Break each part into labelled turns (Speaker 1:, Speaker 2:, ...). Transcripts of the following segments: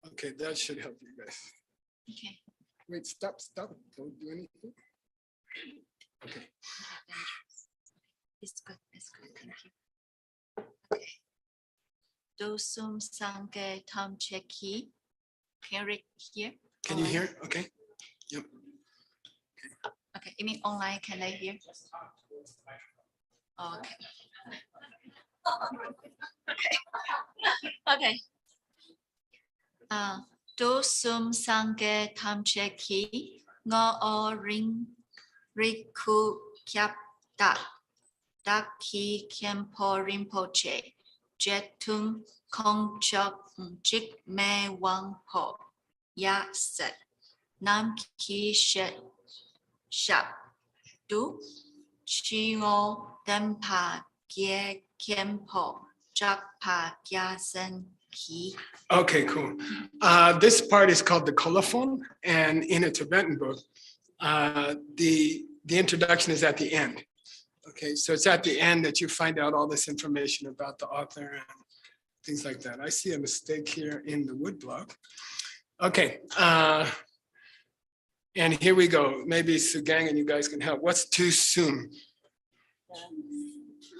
Speaker 1: Okay, that should help you guys.
Speaker 2: Okay.
Speaker 1: Wait, stop, don't do anything. Okay.
Speaker 2: It's good, thank you. Okay. Dosum Sange Tam Cheki. Can you read here?
Speaker 1: Can you hear? Okay. Yep.
Speaker 2: Okay, you mean online, can I hear? Okay. Okay. Dosum Sange Tam Cheki. Ngo o ring riku kyap dak. Daki Kempo Rinpoche. Jetum Kong Chok Jik Me Wang Po. Ya Set. Nam Ki Shet Shap. Du Chio Dempa Gie Kempo. Jakpa Gyasen Ki.
Speaker 1: Okay, cool. This part is called the colophon, and in a Tibetan book, the introduction is at the end. Okay, so it's at the end that you find out all this information about the author and things like that. I see a mistake here in the woodblock. Okay, and here we go. Maybe Sugang and you guys can help. What's too soon?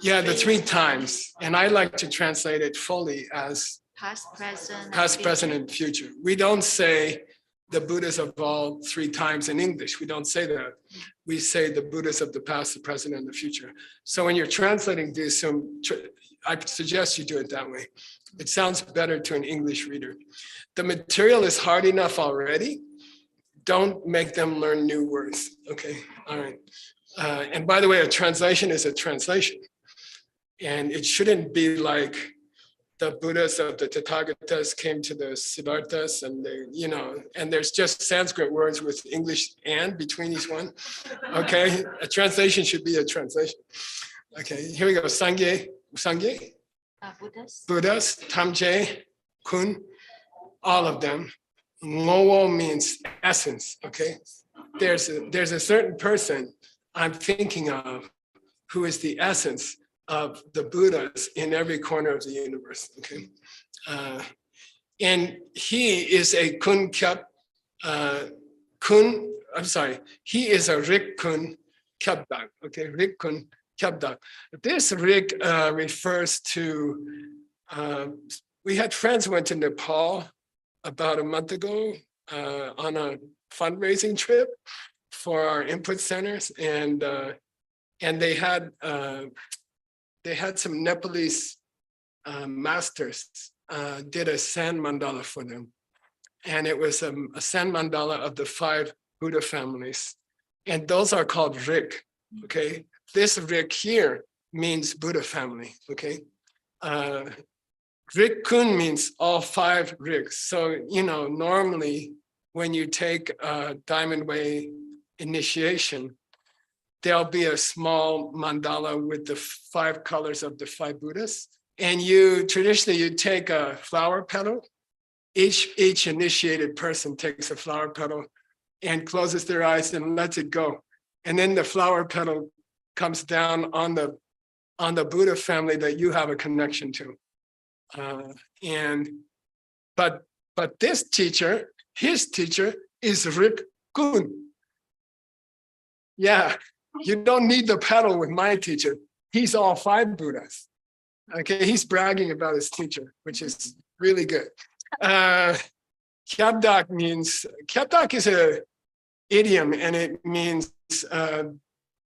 Speaker 1: Yeah, the 3 times. And I like to translate it fully as
Speaker 2: Past,
Speaker 1: present, and future. We don't say the Buddhas of all 3 times in English. We don't say that. We say the Buddhas of the past, the present, and the future. So when you're translating this, I suggest you do it that way. It sounds better to an English reader. The material is hard enough already. Don't make them learn new words. Okay, all right. And by the way, a translation is a translation. And it shouldn't be like the Buddhas of the Tathagatas came to the Siddharthas and they, and there's just Sanskrit words with English and between each one. Okay, a translation should be a translation. Okay, here we go. Sangye, Buddhas, Tamje, Kun, all of them. Ngowo means essence. Okay, there's a certain person I'm thinking of who is the essence of the Buddhas in every corner of the universe. Okay, and he is a he is a Rik Kun Kyabdak. Okay, Rik Kun Kyabdak. This Rik refers to. We had friends who went to Nepal about a month ago on a fundraising trip for our input centers, and they had some Nepalese masters did a sand mandala for them. And it was a sand mandala of the 5 Buddha families. And those are called Rik, okay? This Rik here means Buddha family, okay? Rik Kun means all 5 Riks. So, normally when you take a Diamond Way initiation, there'll be a small mandala with the 5 colors of the 5 Buddhas. And traditionally you take a flower petal. Each initiated person takes a flower petal and closes their eyes and lets it go. And then the flower petal comes down on the Buddha family that you have a connection to. But this teacher, his teacher is Rik Kun. Yeah. You don't need the pedal with my teacher. He's all 5 Buddhas. Okay, he's bragging about his teacher, which is really good. Kyabdak is an idiom, and it means the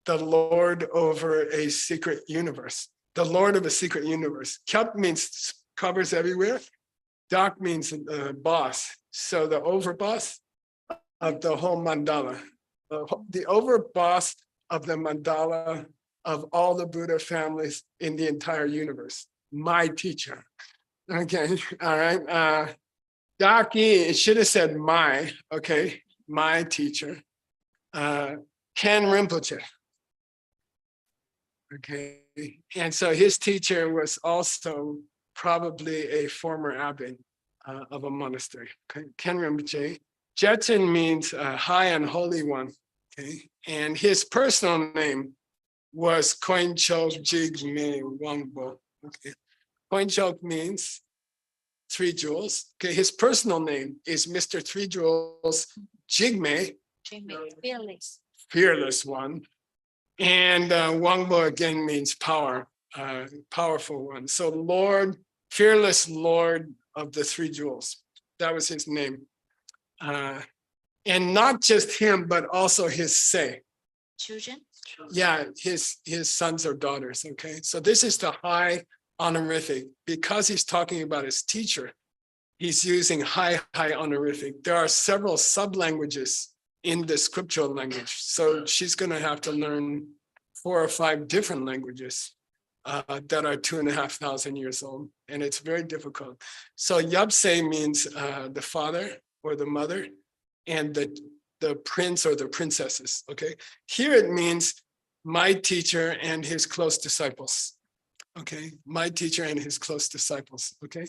Speaker 1: Lord over a secret universe. The Lord of a secret universe. Kyab means covers everywhere. Dak means boss. So the overboss of the whole mandala. The overboss of the mandala of all the Buddha families in the entire universe. My teacher. Okay, all right. Daki, it should have said my, okay, my teacher. Ken Rinpoche. Okay, and so his teacher was also probably a former abbot of a monastery. Okay, Ken Rinpoche. Jetson means high and holy one. Okay, and his personal name was Koincho Jig Me Wangbo. Okay, Point joke means 3 jewels. Okay, his personal name is Mr. 3 Jewels Jigme,
Speaker 2: Fearless.
Speaker 1: fearless one. And Wangbo again means power, powerful one. So Lord, fearless Lord of the 3 jewels. That was his name. And not just him, but also his say.
Speaker 2: Children.
Speaker 1: Yeah, his sons or daughters. Okay, so this is the high honorific. Because he's talking about his teacher, he's using high honorific. There are several sub-languages in the scriptural language. So she's going to have to learn 4 or 5 different languages that are 2,500 years old. And it's very difficult. So Yapse means the father or the mother, and the prince or the princesses. Okay. Here it means my teacher and his close disciples. Okay. My teacher and his close disciples. Okay.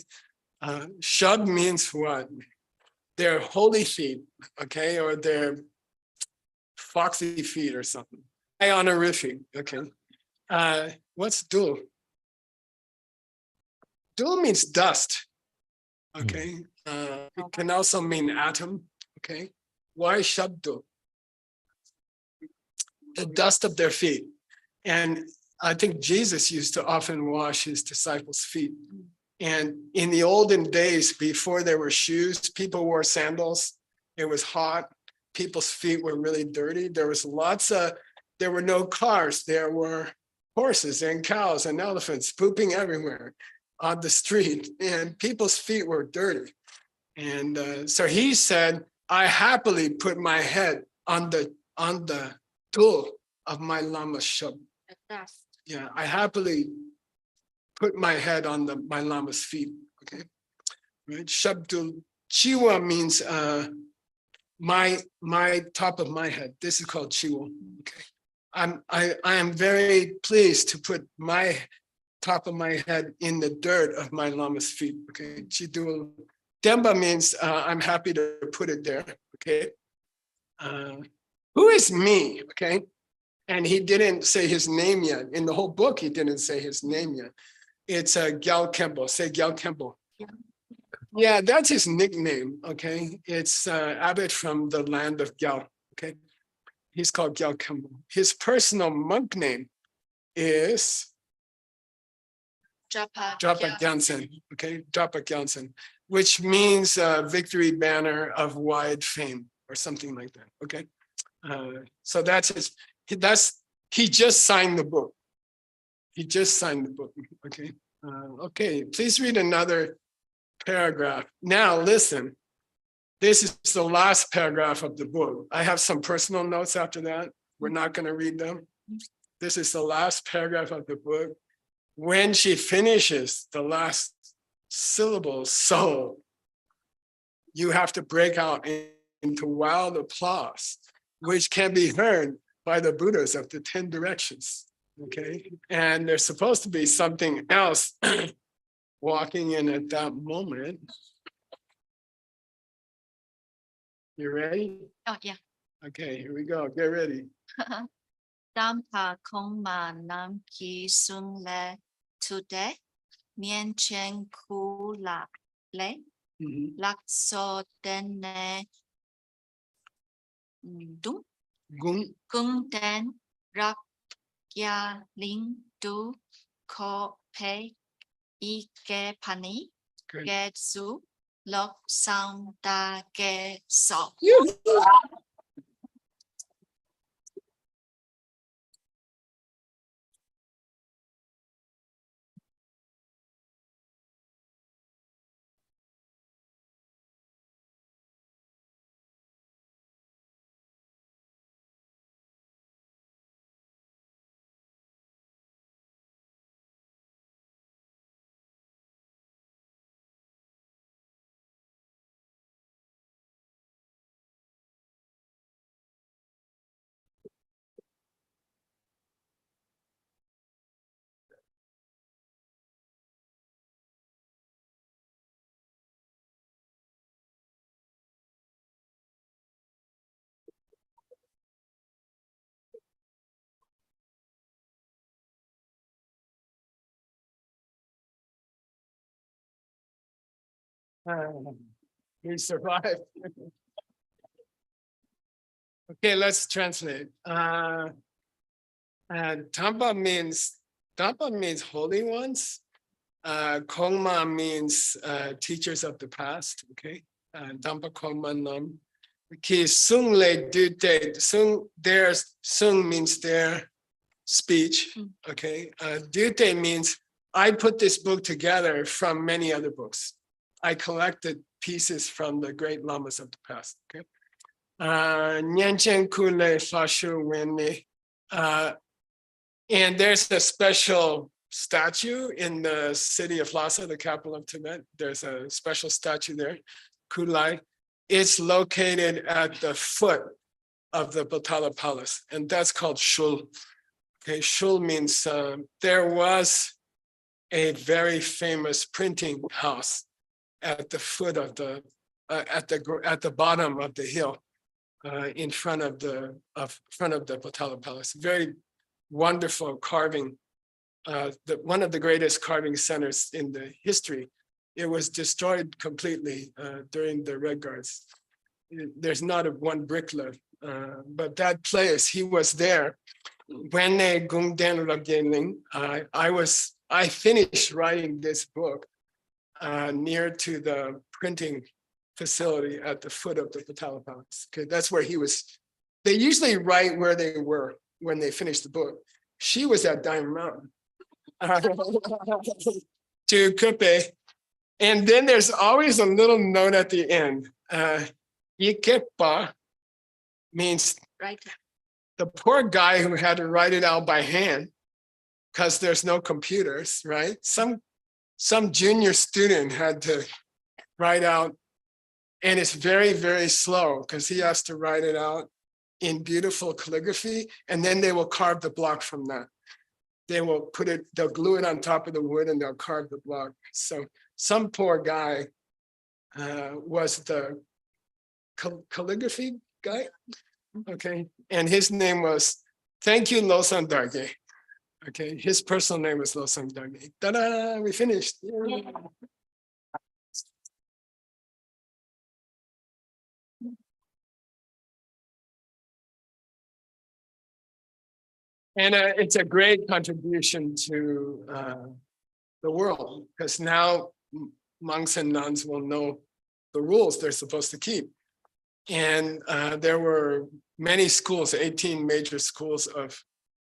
Speaker 1: Shub means what? Their holy feet, okay, or their foxy feet or something. High honorific, okay. What's dul? Dul means dust, okay. It can also mean atom, okay. Why shabdul? The dust of their feet. And I think Jesus used to often wash his disciples' feet. And in the olden days, before there were shoes, people wore sandals. It was hot. People's feet were really dirty. There were no cars. There were horses and cows and elephants pooping everywhere on the street, and people's feet were dirty. And so he said, I happily put my head on the tool of my lama shub. Yeah, I happily put my head on my lama's feet. Okay, right. Shabdul chiwa means my top of my head. This is called chiwa. Okay, I am very pleased to put my top of my head in the dirt of my lama's feet. Okay, chidul demba means I'm happy to put it there. Okay, who is me? Okay. And he didn't say his name yet. In the whole book, he didn't say his name yet. It's Gyal Kempo. Say Gyal Kempo. Yeah, that's his nickname. Okay, it's abbot from the land of Gyal. Okay, he's called Gyal Kempo. His personal monk name is
Speaker 2: Japa
Speaker 1: Gyansen. Okay, Japa Gyansen, which means victory banner of wide fame or something like that. Okay, so that's his. He just signed the book. He just signed the book. Okay. Okay. Please read another paragraph. Now listen. This is the last paragraph of the book. I have some personal notes after that. We're not going to read them. This is the last paragraph of the book. When she finishes the last syllable, so you have to break out into wild applause, which can be heard by the Buddhas of the 10 directions. Okay. And there's supposed to be something else walking in at that moment. You ready?
Speaker 2: Oh, yeah.
Speaker 1: Okay, here we go. Get ready.
Speaker 2: Dampa kong ma nam ki sun le today. Mien chen ku la le. Lak so den ne dung. Gung den rak ya ling du ko pe I ke pani. Ge su lok sang da ge so.
Speaker 1: We survived. Okay, let's translate. Tampa means holy ones. Kongma means teachers of the past. Okay, Tampa Kongma Nam. Okay, Sung Le Dute. Sung means their speech. Okay, Dute means I put this book together from many other books. I collected pieces from the great lamas of the past. Okay. Nyanchen Kule Fashu Wene. And there's a special statue in the city of Lhasa, the capital of Tibet. There's a special statue there, Kulai. It's located at the foot of the Potala Palace, and that's called Shul. Okay, Shul means there was a very famous printing house at the foot of the at the bottom of the hill, in front of the Potala Palace. Very wonderful carving. One of the greatest carving centers in the history. It was destroyed completely during the Red Guards. There's not one brick left, but that place, he was there. When I finished writing this book near to the printing facility at the foot of the Potala Palace. Okay, that's where he was. They usually write where they were when they finished the book. She was at Diamond Mountain. To Kupe. And then there's always a little note at the end. Ikepa means
Speaker 2: Right.
Speaker 1: the poor guy who had to write it out by hand because there's no computers, right? Some junior student had to write out, and it's very, very slow because he has to write it out in beautiful calligraphy, and then they will carve the block from that. They'll glue it on top of the wood and they'll carve the block. So some poor guy was the calligraphy guy, okay? And his name was, thank you, Losang Darge. Okay, his personal name was Losang Darge. Ta-da, we finished. Yeah. And it's a great contribution to the world, because now monks and nuns will know the rules they're supposed to keep. And there were many schools, 18 major schools of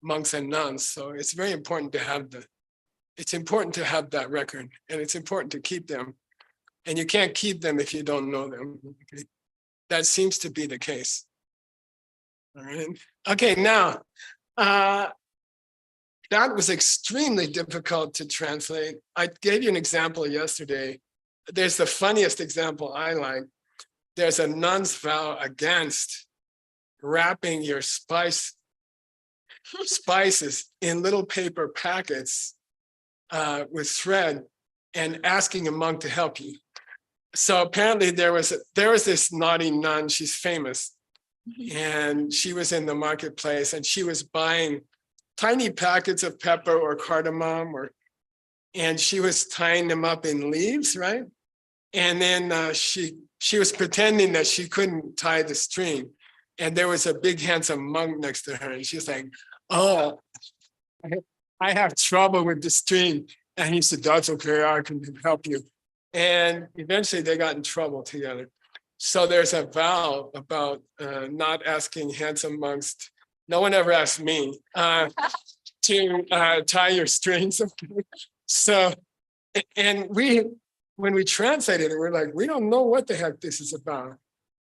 Speaker 1: monks and nuns. So it's very important to have that record, and it's important to keep them. And you can't keep them if you don't know them. Okay? That seems to be the case. All right. Okay, now, that was extremely difficult to translate. I gave you an example yesterday. There's the funniest example I like. There's a nun's vow against wrapping your spices in little paper packets with thread and asking a monk to help you. So apparently there was this naughty nun, she's famous, and she was in the marketplace and she was buying tiny packets of pepper or cardamom, and she was tying them up in leaves, right? And then she was pretending that she couldn't tie the string. And there was a big handsome monk next to her, and she's like, oh, I have trouble with the string. And he said, that's okay, I can help you. And eventually they got in trouble together. So there's a vow about not asking handsome monks. No one ever asked me to tie your strings. So, and when we translated it, we're like, we don't know what the heck this is about.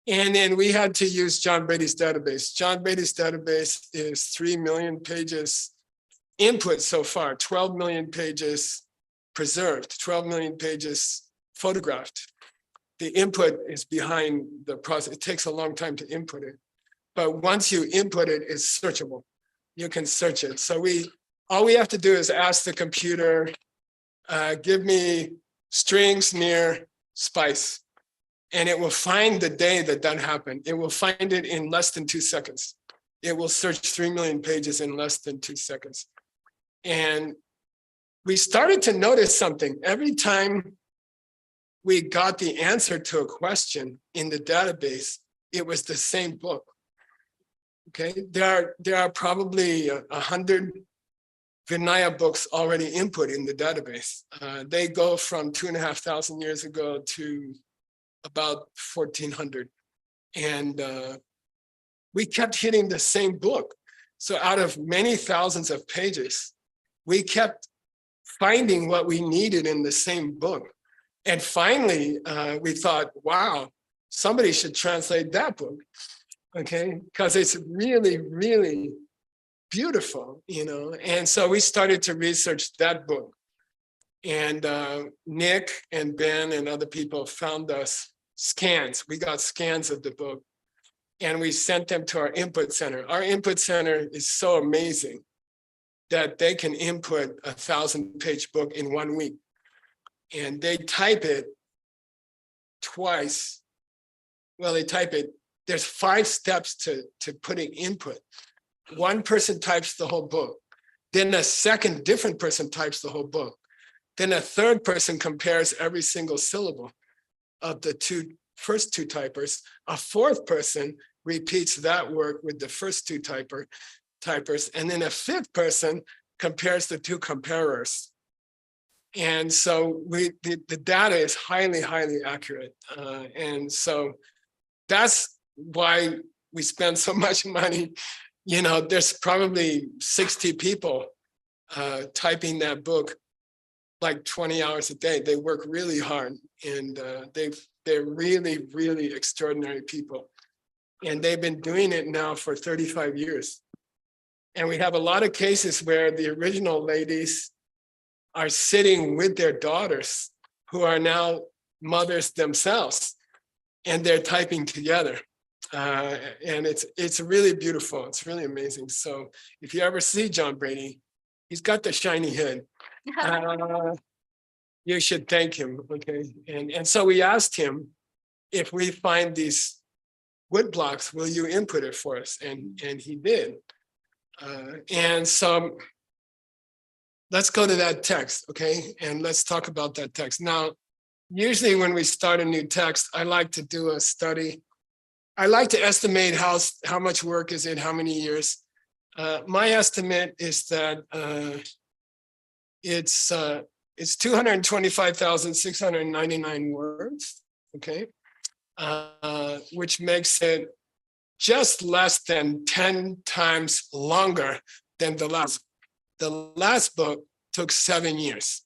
Speaker 1: And then we had to use John Beatty's database. John Beatty's database is 3 million pages input so far, 12 million pages preserved, 12 million pages photographed. The input is behind the process. It takes a long time to input it. But once you input it, it's searchable. You can search it. So all we have to do is ask the computer, give me strings near spice. And it will find the day that happened. It will find it in less than 2 seconds. It will search 3 million pages in less than 2 seconds. And we started to notice something. Every time we got the answer to a question in the database, it was the same book. Okay, there are probably 100 Vinaya books already input in the database. They go from 2,500 years ago to about 1,400. And we kept hitting the same book. So out of many thousands of pages, we kept finding what we needed in the same book. And finally, we thought, wow, somebody should translate that book. Okay, because it's really, really beautiful, you know. And so we started to research that book. And Nick and Ben and other people found us scans. We got scans of the book and we sent them to our input center. Our input center is so amazing that they can input a 1,000-page book in 1 week. And they type it twice. Well, they type it. There's 5 steps to putting input. One person types the whole book. Then a second different person types the whole book. Then a third person compares every single syllable of the first two typers. A fourth person repeats that work with the first 2 typers. And then a fifth person compares the 2 comparers. And so the data is highly, highly accurate. And so that's why we spend so much money. You know, there's probably 60 people typing that book like 20 hours a day. They work really hard, and they're really, really extraordinary people. And they've been doing it now for 35 years. And we have a lot of cases where the original ladies are sitting with their daughters who are now mothers themselves, and they're typing together. And it's really beautiful. It's really amazing. So if you ever see John Brady, he's got the shiny head. You should thank him, okay? And so we asked him, if we find these wood blocks, will you input it for us? And he did. And so let's go to that text, okay? And let's talk about that text. Now, usually when we start a new text, I like to do a study. I like to estimate how much work is in how many years. My estimate is that it's 225,699 words, okay? Which makes it just less than 10 times longer than the last. The last book took 7 years.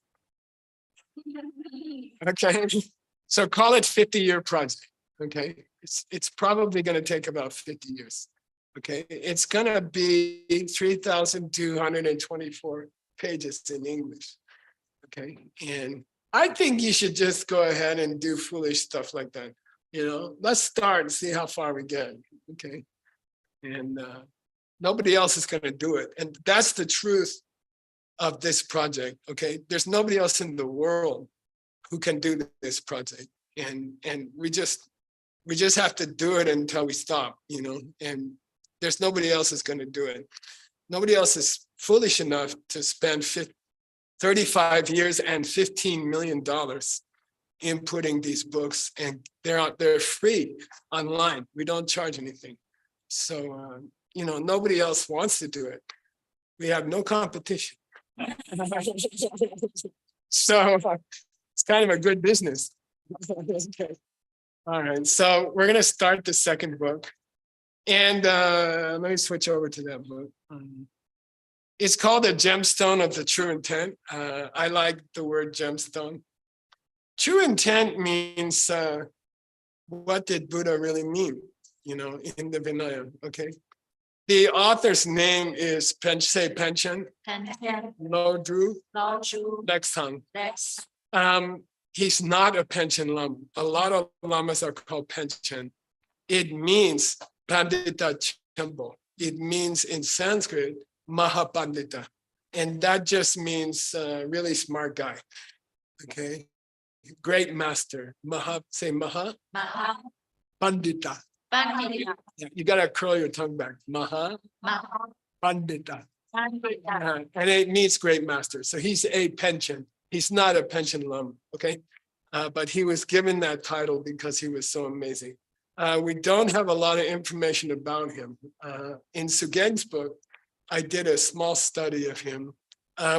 Speaker 1: Okay, so call it 50-year project, okay? It's probably gonna take about 50 years, okay? It's gonna be 3,224 pages in English, okay? And I think you should just go ahead and do foolish stuff like that, you know? Let's start and see how far we get, okay? And nobody else is gonna do it. And that's the truth of this project, okay? There's nobody else in the world who can do this project. And we just have to do it until we stop, you know? And there's nobody else is gonna do it. Nobody else is foolish enough to spend 35 years and $15 million inputting these books, and they're free online. We don't charge anything. So, you know, nobody else wants to do it. We have no competition. So it's kind of a good business. Okay. All right, so we're gonna start the second book. And let me switch over to that book. It's called The Gemstone of the True Intent. I like the word gemstone. True intent means what did Buddha really mean, you know, in the Vinaya, okay? The author's name is Panchen, Lodru, Leksang. He's not a Panchen Lama. A lot of lamas are called Panchen. It means Pandita Chambo. It means in Sanskrit, Mahapandita. And that just means really smart guy. Okay. Great master. Say Maha. Pandita. Yeah, you gotta curl your tongue back. Maha. Pandita. And it means great master. So he's a Panchen. He's not a Panchen Lama. Okay. but he was given that title because he was so amazing. We don't have a lot of information about him. In Sugeng's book, I did a small study of him.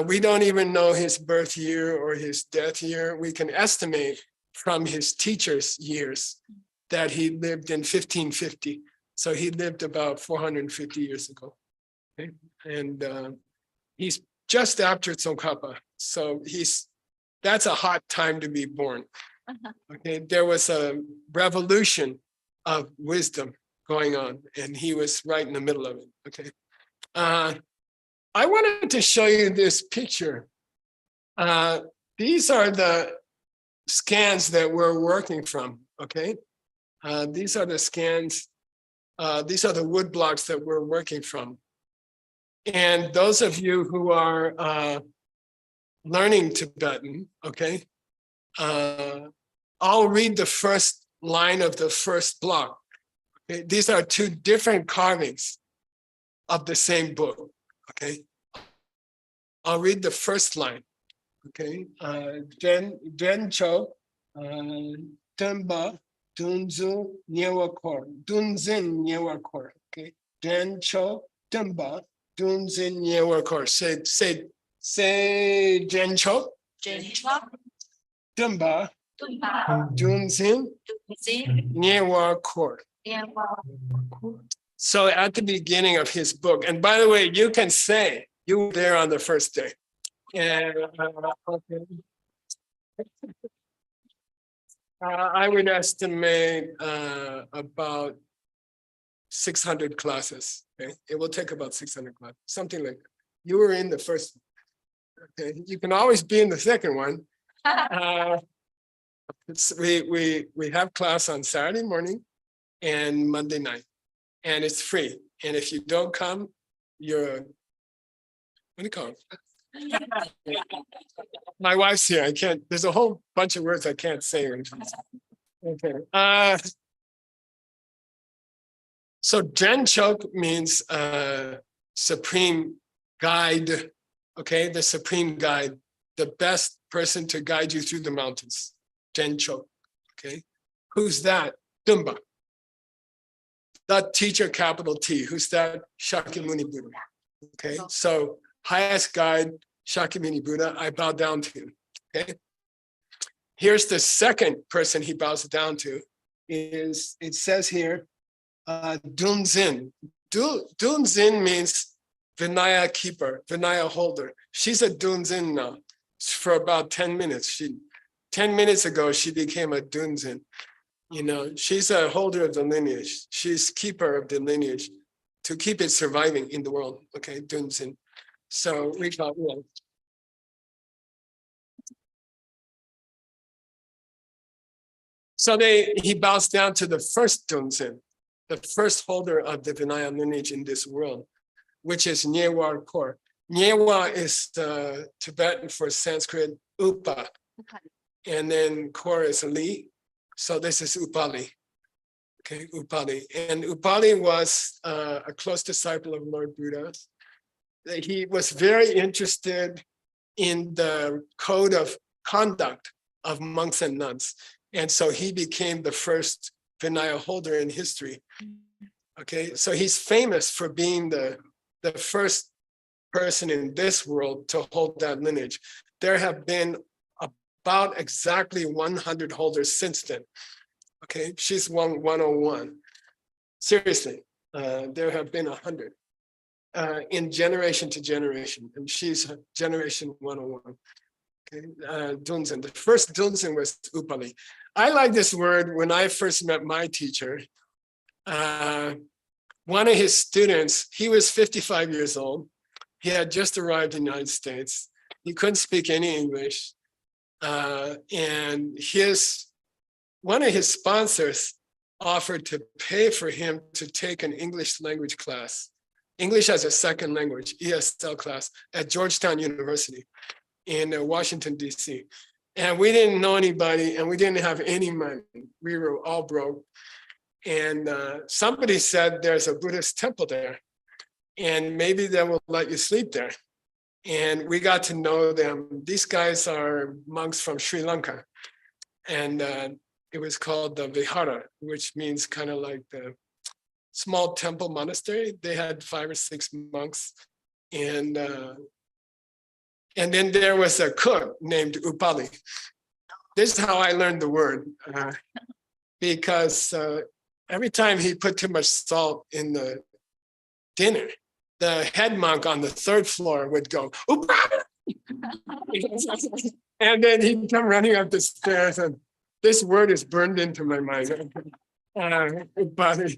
Speaker 1: We don't even know his birth year or his death year. We can estimate from his teacher's years that he lived in 1550. So he lived about 450 years ago. Okay? And he's just after Tsongkhapa. So that's a hot time to be born. Okay, there was a revolution of wisdom going on, and he was right in the middle of it. Okay. I wanted to show you this picture. These are the scans that we're working from. Okay. These are the scans. These are the wood blocks that we're working from. And those of you who are learning Tibetan, okay, I'll read the first line of the first block. Okay? These are two different carvings of the same book. Okay, I'll read the first line. Okay, Dren Cho, Dunba, Dunzu, Nyewa Kor, Dunzin Nyewa Kor. Okay, Dren Cho, Dunba, Dunzin Nyewa Kor. Say Dren Cho, Dunba, Dunzin Nyewa Kor. So at the beginning of his book, and by the way, you can say you were there on the first day. And okay. I would estimate about 600 classes. Okay? It will take about 600 classes, something like that. You were in the first one. Okay? You can always be in the second one. We have class on Saturday morning and Monday night, and it's free. And if you don't come, you're, what do you call it? My wife's here. I can't, there's a whole bunch of words I can't say. Okay. So Dren Chok means supreme guide. Okay, the supreme guide, the best person to guide you through the mountains. Dren Chok. Okay, who's that? Dumba. That teacher, capital T. Who's that? Shakyamuni Buddha. Okay, so highest guide, Shakyamuni Buddha, I bow down to. Okay. Here's the second person he bows down to. Is it says here, Dunzin. Dunzin means Vinaya keeper, Vinaya holder. She's a Dunzin now. For about 10 minutes. 10 minutes ago, she became a Dunzin. You know, she's a holder of the lineage. She's keeper of the lineage to keep it surviving in the world. Okay, Dunzin. So we call it. So he bows down to the first Dunzin, the first holder of the Vinaya lineage in this world, which is Nyewar Kor. Nyewa is Tibetan for Sanskrit Upa, and then Kor is Li. So this is Upali. Okay, Upali. And Upali was a close disciple of Lord Buddha. He was very interested in the code of conduct of monks and nuns. And so he became the first Vinaya holder in history. Okay, so he's famous for being the first person in this world to hold that lineage. There have been about exactly 100 holders since then. Okay, she's 101. Seriously, there have been 100 in generation to generation, and she's generation 101. Okay, Dunzin. The first Dunzin was Upali. I like this word. When I first met my teacher, one of his students, he was 55 years old. He had just arrived in the United States. He couldn't speak any English. And one of his sponsors offered to pay for him to take an English language class, English as a second language, ESL class at Georgetown University in Washington, DC. And we didn't know anybody and we didn't have any money. We were all broke. And somebody said there's a Buddhist temple there and maybe they will let you sleep there. And we got to know them. These guys are monks from Sri Lanka. And it was called the Vihara, which means kind of like the small temple monastery. They had 5 or 6 monks. And then there was a cook named Upali. This is how I learned the word, because every time he put too much salt in the dinner, the head monk on the 3rd floor would go, Upali! And then he'd come running up the stairs, and this word is burned into my mind. Upali.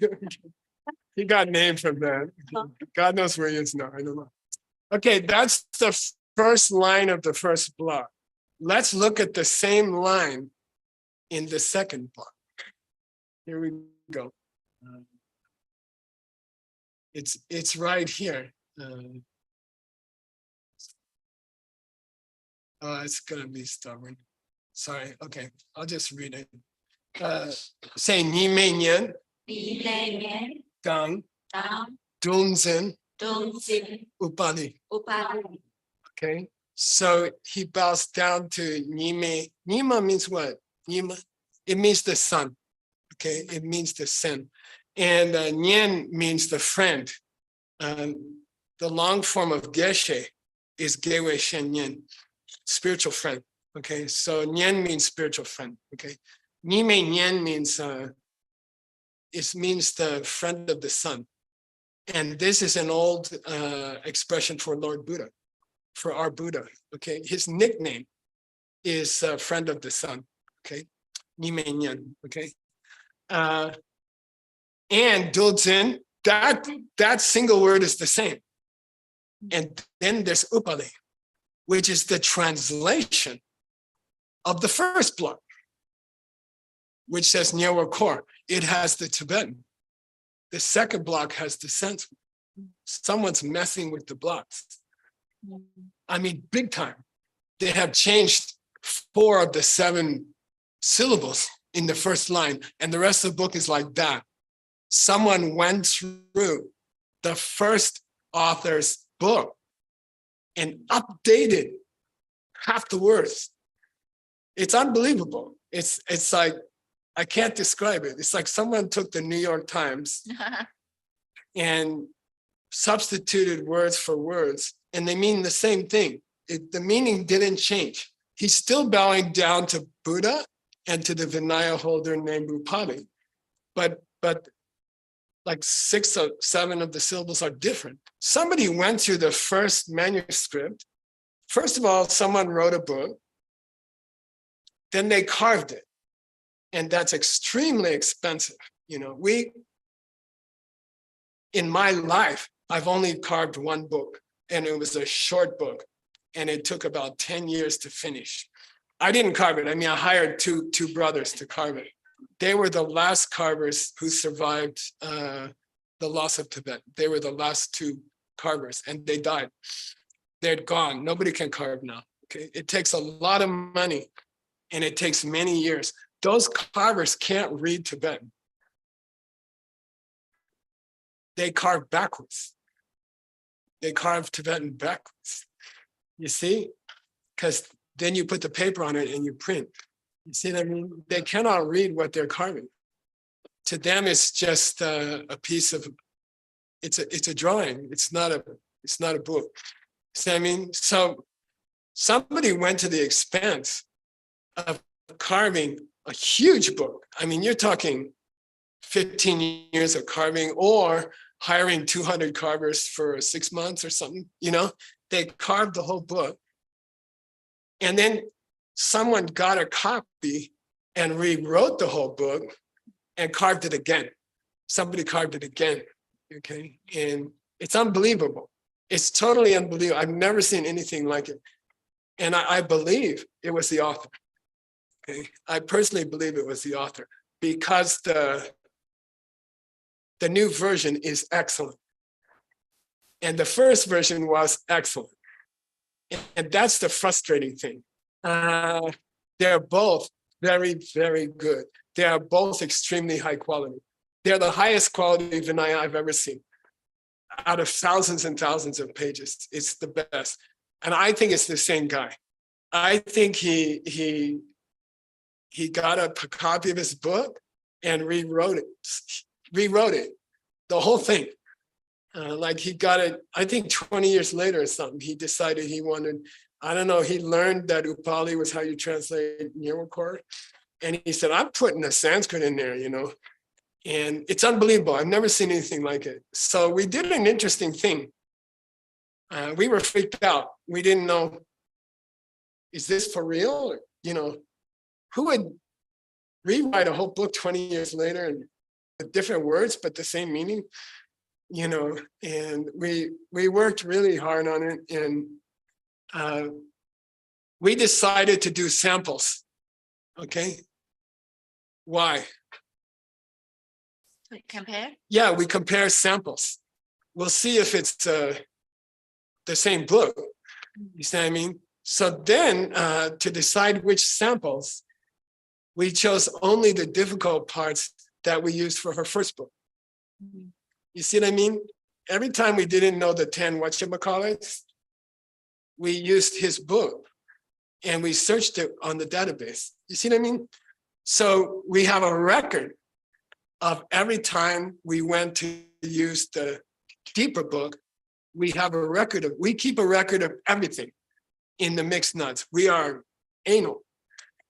Speaker 1: He got named from that. God knows where he is now. I don't know. Okay, that's the first line of the first block. Let's look at the same line in the second block. Here we go. It's right here. It's gonna be stubborn. Sorry. Okay, I'll just read it. Say Ni Mei Nian Gang Dunzin Upali. Okay, so he bows down to Nime. Nima means what? Nima. It means the sun. Okay, it means the sun. And Nyen means the friend. The long form of Geshe is Gewe Shen Nyen, spiritual friend. Okay, so Nyen means spiritual friend. Okay, Nime Nyen means it means the friend of the sun. And this is an old expression for Lord Buddha, for our Buddha. Okay, his nickname is friend of the sun. Okay, Nime Nyen. Okay, and Dulzin, that single word is the same. And then there's Upali, which is the translation of the first block, which says Nyewa Kor. It has the Tibetan. The second block has the Sanskrit. Someone's messing with the blocks. I mean, big time. They have changed 4 of the 7 syllables in the first line, and the rest of the book is like that. Someone went through the first author's book and updated half the words. It's unbelievable. It's like, I can't describe it. It's like someone took the New York Times and substituted words for words, and they mean the same thing. The meaning didn't change. He's still bowing down to Buddha and to the Vinaya holder named Upali, but like 6 or 7 of the syllables are different. Somebody went through the first manuscript. First of all, someone wrote a book, then they carved it. And that's extremely expensive. You know, in my life, I've only carved 1 book, and it was a short book, and it took about 10 years to finish. I didn't carve it. I mean, I hired two brothers to carve it. They were the last carvers who survived the loss of Tibet. They were the last 2 carvers, and they died. They're gone. Nobody can carve now. Okay, it takes a lot of money, and it takes many years. Those carvers can't read Tibetan. They carve backwards. They carve Tibetan backwards. You see? Because then you put the paper on it and you print. You see what I mean? They cannot read what they're carving. To them, it's just a piece of, it's a drawing. It's not a book. See what I mean? So somebody went to the expense of carving a huge book. I mean, you're talking 15 years of carving, or hiring 200 carvers for 6 months or something, you know? They carved the whole book. And then someone got a copy and rewrote the whole book and carved it again. Somebody carved it again, okay? And it's unbelievable. It's totally unbelievable. I've never seen anything like it. And I believe it was the author. Okay, I personally believe it was the author, because the new version is excellent. And the first version was excellent. And that's the frustrating thing. They're both very, very good. They are both extremely high quality. They're the highest quality Vinaya I've ever seen. Out of thousands and thousands of pages, it's the best. And I think it's the same guy. I think he he got a copy of his book and rewrote it, the whole thing. Like he got it, I think 20 years later or something, he decided he wanted, I don't know, he learned that Upali was how you translate Nirvakor. And he said, I'm putting the Sanskrit in there, and it's unbelievable. I've never seen anything like it. So we did an interesting thing. We were freaked out. We didn't know, is this for real? Who would rewrite a whole book 20 years later and with different words, but the same meaning? And we worked really hard on it, and we decided to do samples. Okay. Why?
Speaker 2: Compare?
Speaker 1: Yeah, we compare samples. We'll see if it's the same book. You see what I mean? So then to decide which samples, we chose only the difficult parts that we used for her first book. You see what I mean? Every time we didn't know the 10 whatchamacallits, we used his book and we searched it on the database. You see what I mean? So we have a record of every time we went to use the deeper book, we keep a record of everything in the mixed nuts. We are anal,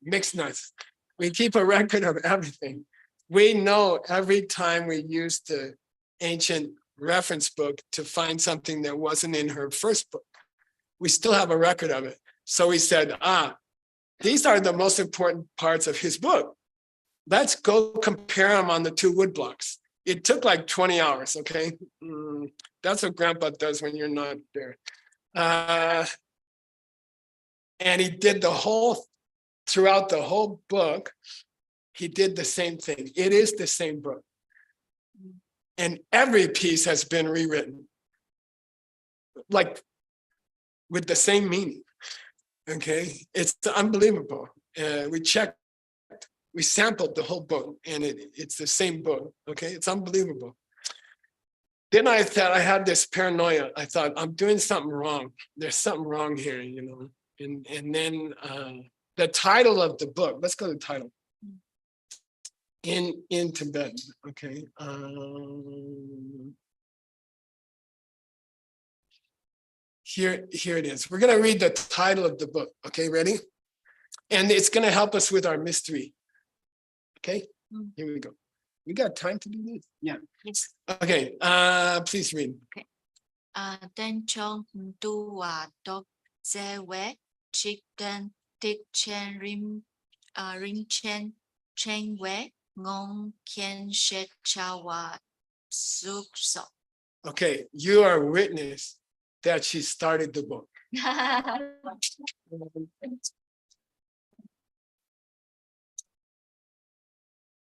Speaker 1: mixed nuts. We keep a record of everything. We know every time we use the ancient reference book to find something that wasn't in her first book. We still have a record of it. So we said, these are the most important parts of his book. Let's go compare them on the 2 wood blocks. It took like 20 hours, okay? That's what Grandpa does when you're not there. And he did throughout the whole book, he did the same thing. It is the same book. And every piece has been rewritten, like with the same meaning, okay? It's unbelievable. We sampled the whole book, and it's the same book, okay? It's unbelievable. Then I thought, I had this paranoia. I thought, I'm doing something wrong. There's something wrong here, And then the title of the book, let's go to the title. In Tibet, okay? Here it is. We're gonna read the title of the book, okay, ready? And it's gonna help us with our mystery. Okay, here we go. We got time to do this? Yeah.
Speaker 2: Yes.
Speaker 1: Okay, please read.
Speaker 2: Okay. Tên trong tu và đọc dễ quét chicken tích chen rim chen quét ngon kien shet chawa suk so.
Speaker 1: Okay, you are a witness that she started the book.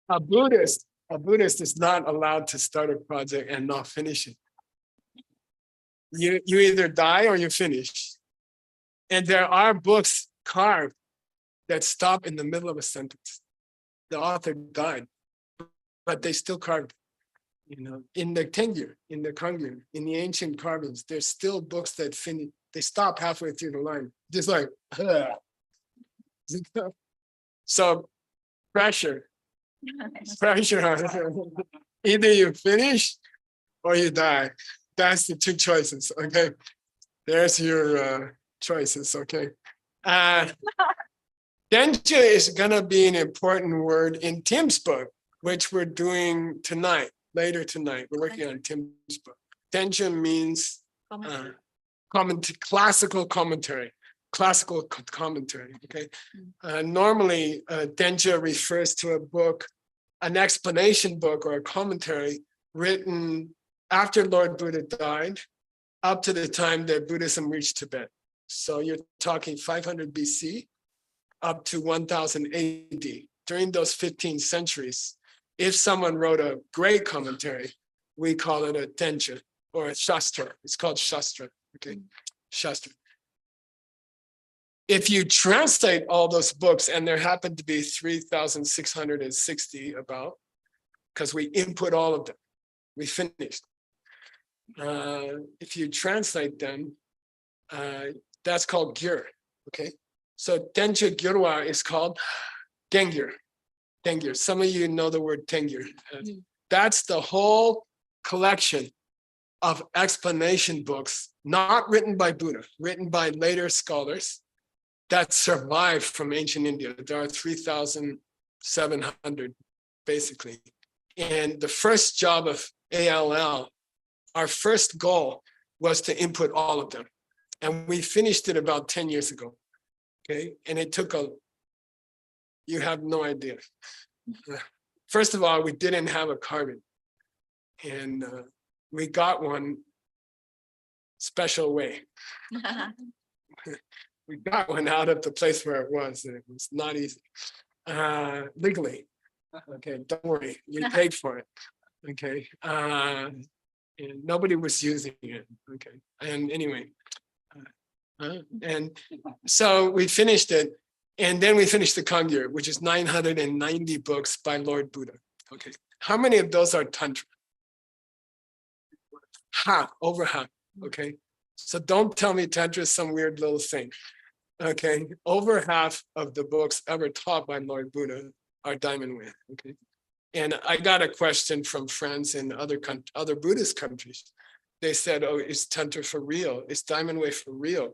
Speaker 1: A Buddhist is not allowed to start a project and not finish it. You either die or you finish. And there are books carved that stop in the middle of a sentence. The author died, but they still carved. In the Tengyur, in the Kangyur, in the ancient carvings, there's still books that finish. They stop halfway through the line, just like. So pressure. Either you finish or you die. That's the 2 choices. Okay, there's your choices. Okay, Denja is gonna be an important word in Tim's book, which we're doing tonight. Later tonight, we're working on Tim's book. Denja means classical commentary. Classical commentary. Okay, normally Denja refers to a book, an explanation book or a commentary written after Lord Buddha died, up to the time that Buddhism reached Tibet. So you're talking 500 BC up to 1000 AD. During those 15 centuries, if someone wrote a great commentary, we call it a Denja or a Shastra. It's called Shastra. Okay, Shastra. If you translate all those books, and there happen to be 3,660 about, because we input all of them, we finished. If you translate them, that's called Gyur. Okay, so Denja Gyurwa is called Tengyur. Tengyur. Some of you know the word Tengyur. That's the whole collection of explanation books, not written by Buddha, written by later scholars that survived from ancient India. There are 3,700, basically. And the first job of ALL, our first goal was to input all of them. And we finished it about 10 years ago. Okay. And it took you have no idea. First of all, we didn't have a carbon. And we got one special way. We got one out of the place where it was, and it was not easy. Legally. Okay, don't worry, we paid for it. Okay. And nobody was using it. Okay. And anyway. And so we finished it. And then we finished the Kangyur, which is 990 books by Lord Buddha. Okay. How many of those are Tantra? Half, over half. Okay. So don't tell me Tantra is some weird little thing. Okay. Over half of the books ever taught by Lord Buddha are diamond way. Okay. And I got a question from friends in other Buddhist countries. They said, oh, is Tantra for real? Is diamond way for real?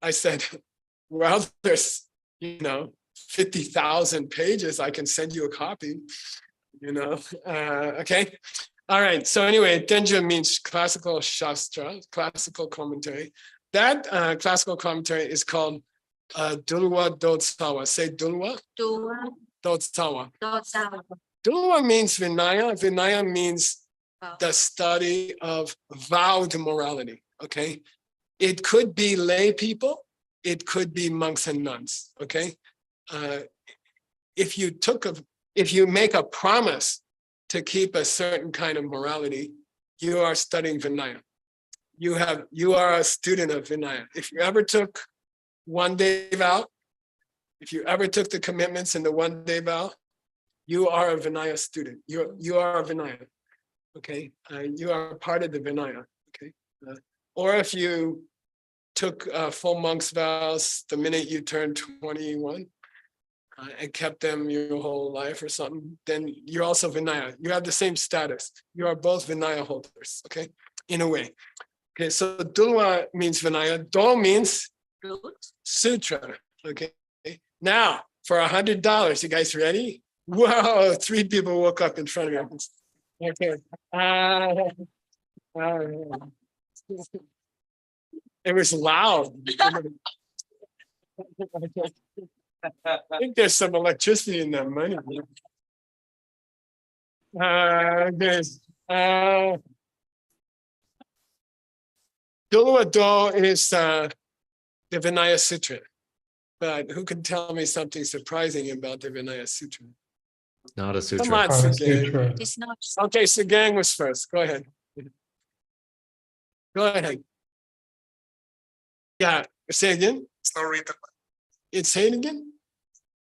Speaker 1: I said, well, there's, 50,000 pages. I can send you a copy, okay. All right. So anyway, Tenja means classical shastra, classical commentary. That classical commentary is called Dulwa Dotsawa. Say Dulwa. Dotsawa. Dulwa means Vinaya. Vinaya means the study of vowed morality. Okay. It could be lay people. It could be monks and nuns. Okay. If you make a promise to keep a certain kind of morality, you are studying Vinaya. You are a student of Vinaya. If you ever took one day vow, if you ever took the commitments in the one day vow, you are a Vinaya student. You are a Vinaya. Okay. You are part of the Vinaya. Okay. Or if you took full monk's vows the minute you turned 21 and kept them your whole life or something, then you're also Vinaya. You have the same status. You are both Vinaya holders, okay, in a way. Okay, so Dulwa means Vinaya. Do means Sutra, okay. Now, for $100, you guys ready? Whoa, 3 people woke up in front of me. Okay. It was loud. I think there's some electricity in that money. Dulwa Do is the Vinaya Sutra. But who can tell me something surprising about the Vinaya Sutra?
Speaker 3: Not a sutra.
Speaker 1: Come on, Sagang.
Speaker 2: It's not.
Speaker 1: Okay, Sagang was first. Go ahead. Go ahead. Yeah, say again.
Speaker 4: It's not written.
Speaker 1: Say it again.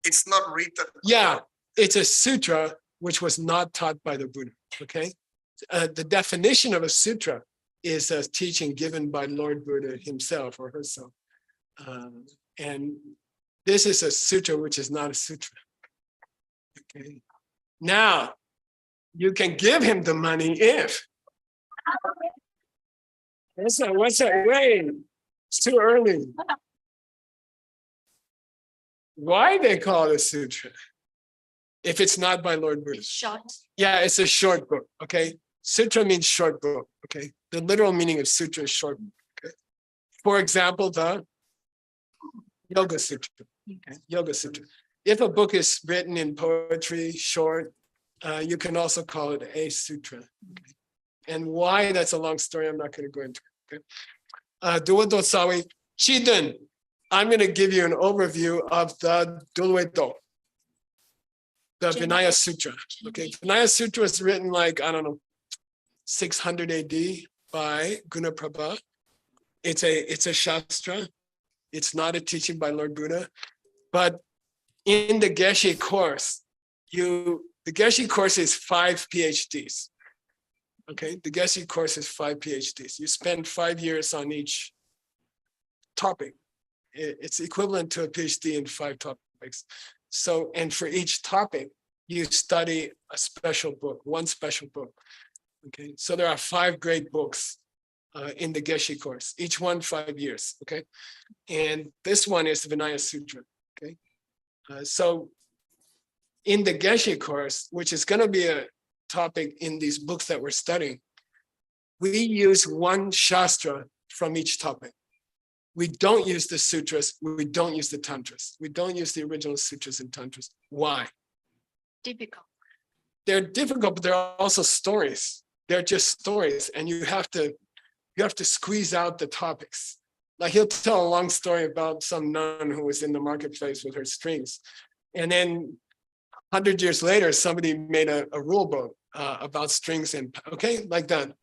Speaker 4: It's not written.
Speaker 1: Yeah, it's a sutra which was not taught by the Buddha. Okay, the definition of a sutra is a teaching given by Lord Buddha himself or herself, and this is a sutra which is not a sutra. Okay, now you can give him the money if. What's that? Wait. It's too early. Why they call it a sutra? If it's not by Lord Buddha.
Speaker 2: It's short.
Speaker 1: Yeah, it's a short book. Okay. Sutra means short book. Okay. The literal meaning of sutra is short book. Okay. For example, the Yoga Sutra. Okay. Yoga Sutra. If a book is written in poetry, short, you can also call it a sutra. Okay. And why, that's a long story. I'm not going to go into it. Okay. Dulwa Do Sawi Chidun. I'm going to give you an overview of the Dulwa Do, the Vinaya Sutra. Okay, Vinaya Sutra was written like, 600 AD by Gunaprabha. It's a shastra. It's not a teaching by Lord Buddha. But in the Geshe course, the Geshe course is 5 PhDs. Okay, the Geshe course is 5 PhDs. You spend 5 years on each topic. It's equivalent to a PhD in 5 topics. So, and for each topic, you study a special book, one special book. Okay, so there are 5 great books in the Geshe course, each one 5 years. Okay, and this one is the Vinaya Sutra. Okay, so in the Geshe course, which is going to be a topic in these books that we're studying, we use one shastra from each topic. We don't use the sutras. We don't use the tantras. We don't use the original sutras and tantras. Why?
Speaker 2: Difficult.
Speaker 1: They're difficult, but they're also stories. They're just stories, and you have to squeeze out the topics. Like he'll tell a long story about some nun who was in the marketplace with her strings, and then 100 years later, somebody made a rule book about strings and okay, like that.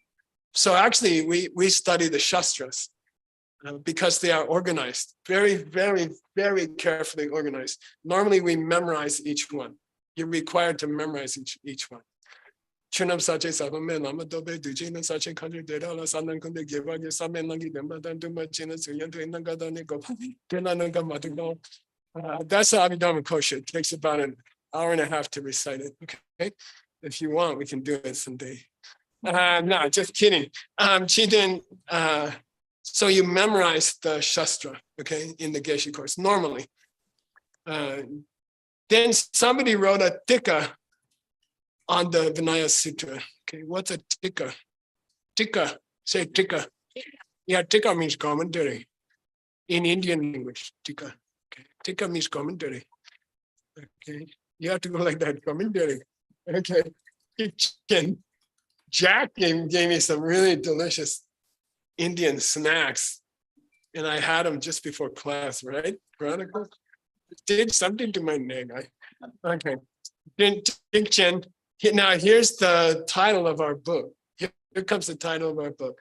Speaker 1: So actually, we study the shastras because they are organized, very, very, very carefully organized. Normally, we memorize each one. You're required to memorize each one. Chunam sache sabame lama dobe dujina sache country data la sanan kunde giva ge samen langi demba dan duma china suyan to inanga dane go tena nanga matuno. That's the Abhidharma Kosha. It takes about an hour and a half to recite it. Okay, if you want, we can do it someday. No, just kidding. She didn't. So you memorize the shastra, okay, in the Geshe course normally. Then somebody wrote a tika on the Vinaya Sutra. Okay, what's a tika? Tika, say tika. Yeah, tika means commentary in Indian language. Tika. Okay, tika means commentary. Okay, you have to go like that, commentary. Okay, Jack gave me some really delicious Indian snacks, and I had them just before class, right? Veronica did something to my neck. Okay. Now here's the title of our book. Here comes the title of our book.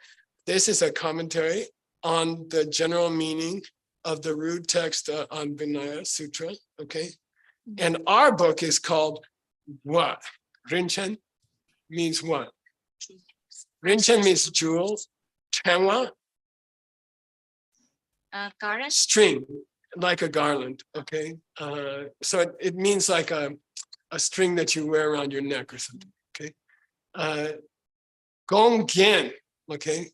Speaker 1: This is a commentary on the general meaning of the root text on Vinaya Sutra. Okay, and our book is called what? Rinchen means what? Rinchen means jewels. Chanwa?
Speaker 2: Garland.
Speaker 1: String, like a garland. Okay, so it means like a string that you wear around your neck or something. Okay, gong gen. Okay,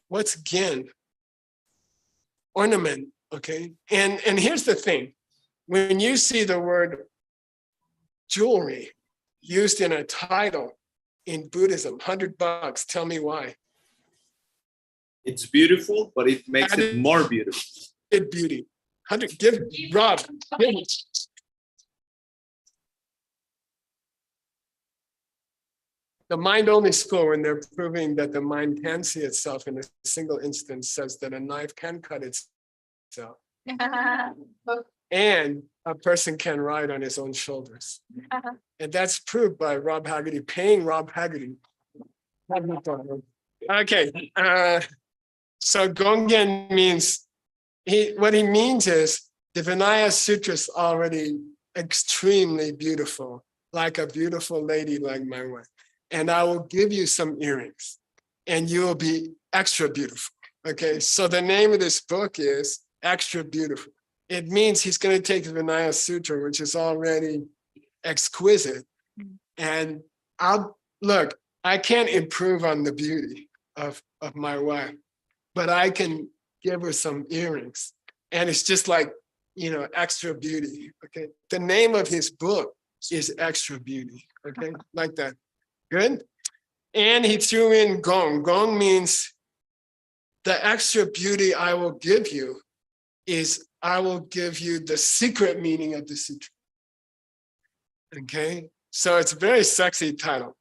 Speaker 1: what's gen? Ornament. Okay, and here's the thing: when you see the word jewelry used in a title in Buddhism, $100. Tell me why.
Speaker 3: It's beautiful, but it makes it more beautiful.
Speaker 1: It beauty. 100. Give Rob. Give it. The mind-only school, when they're proving that the mind can see itself in a single instance, says that a knife can cut itself, and a person can ride on his own shoulders. And that's proved by Rob Haggerty, paying Rob Haggerty. Okay, so Gongen means, what he means is the Vinaya Sutra is already extremely beautiful, like a beautiful lady like my wife. And I will give you some earrings and you will be extra beautiful. Okay, so the name of this book is Extra Beautiful. It means he's going to take the Vinaya Sutra, which is already exquisite. And I can't improve on the beauty of my wife, but I can give her some earrings. And it's just like, extra beauty. Okay, the name of his book is Extra Beauty. Okay, like that. Good. And he threw in gong. Gong means the extra beauty I will give you is I will give you the secret meaning of the sutra. Okay, so it's a very sexy title.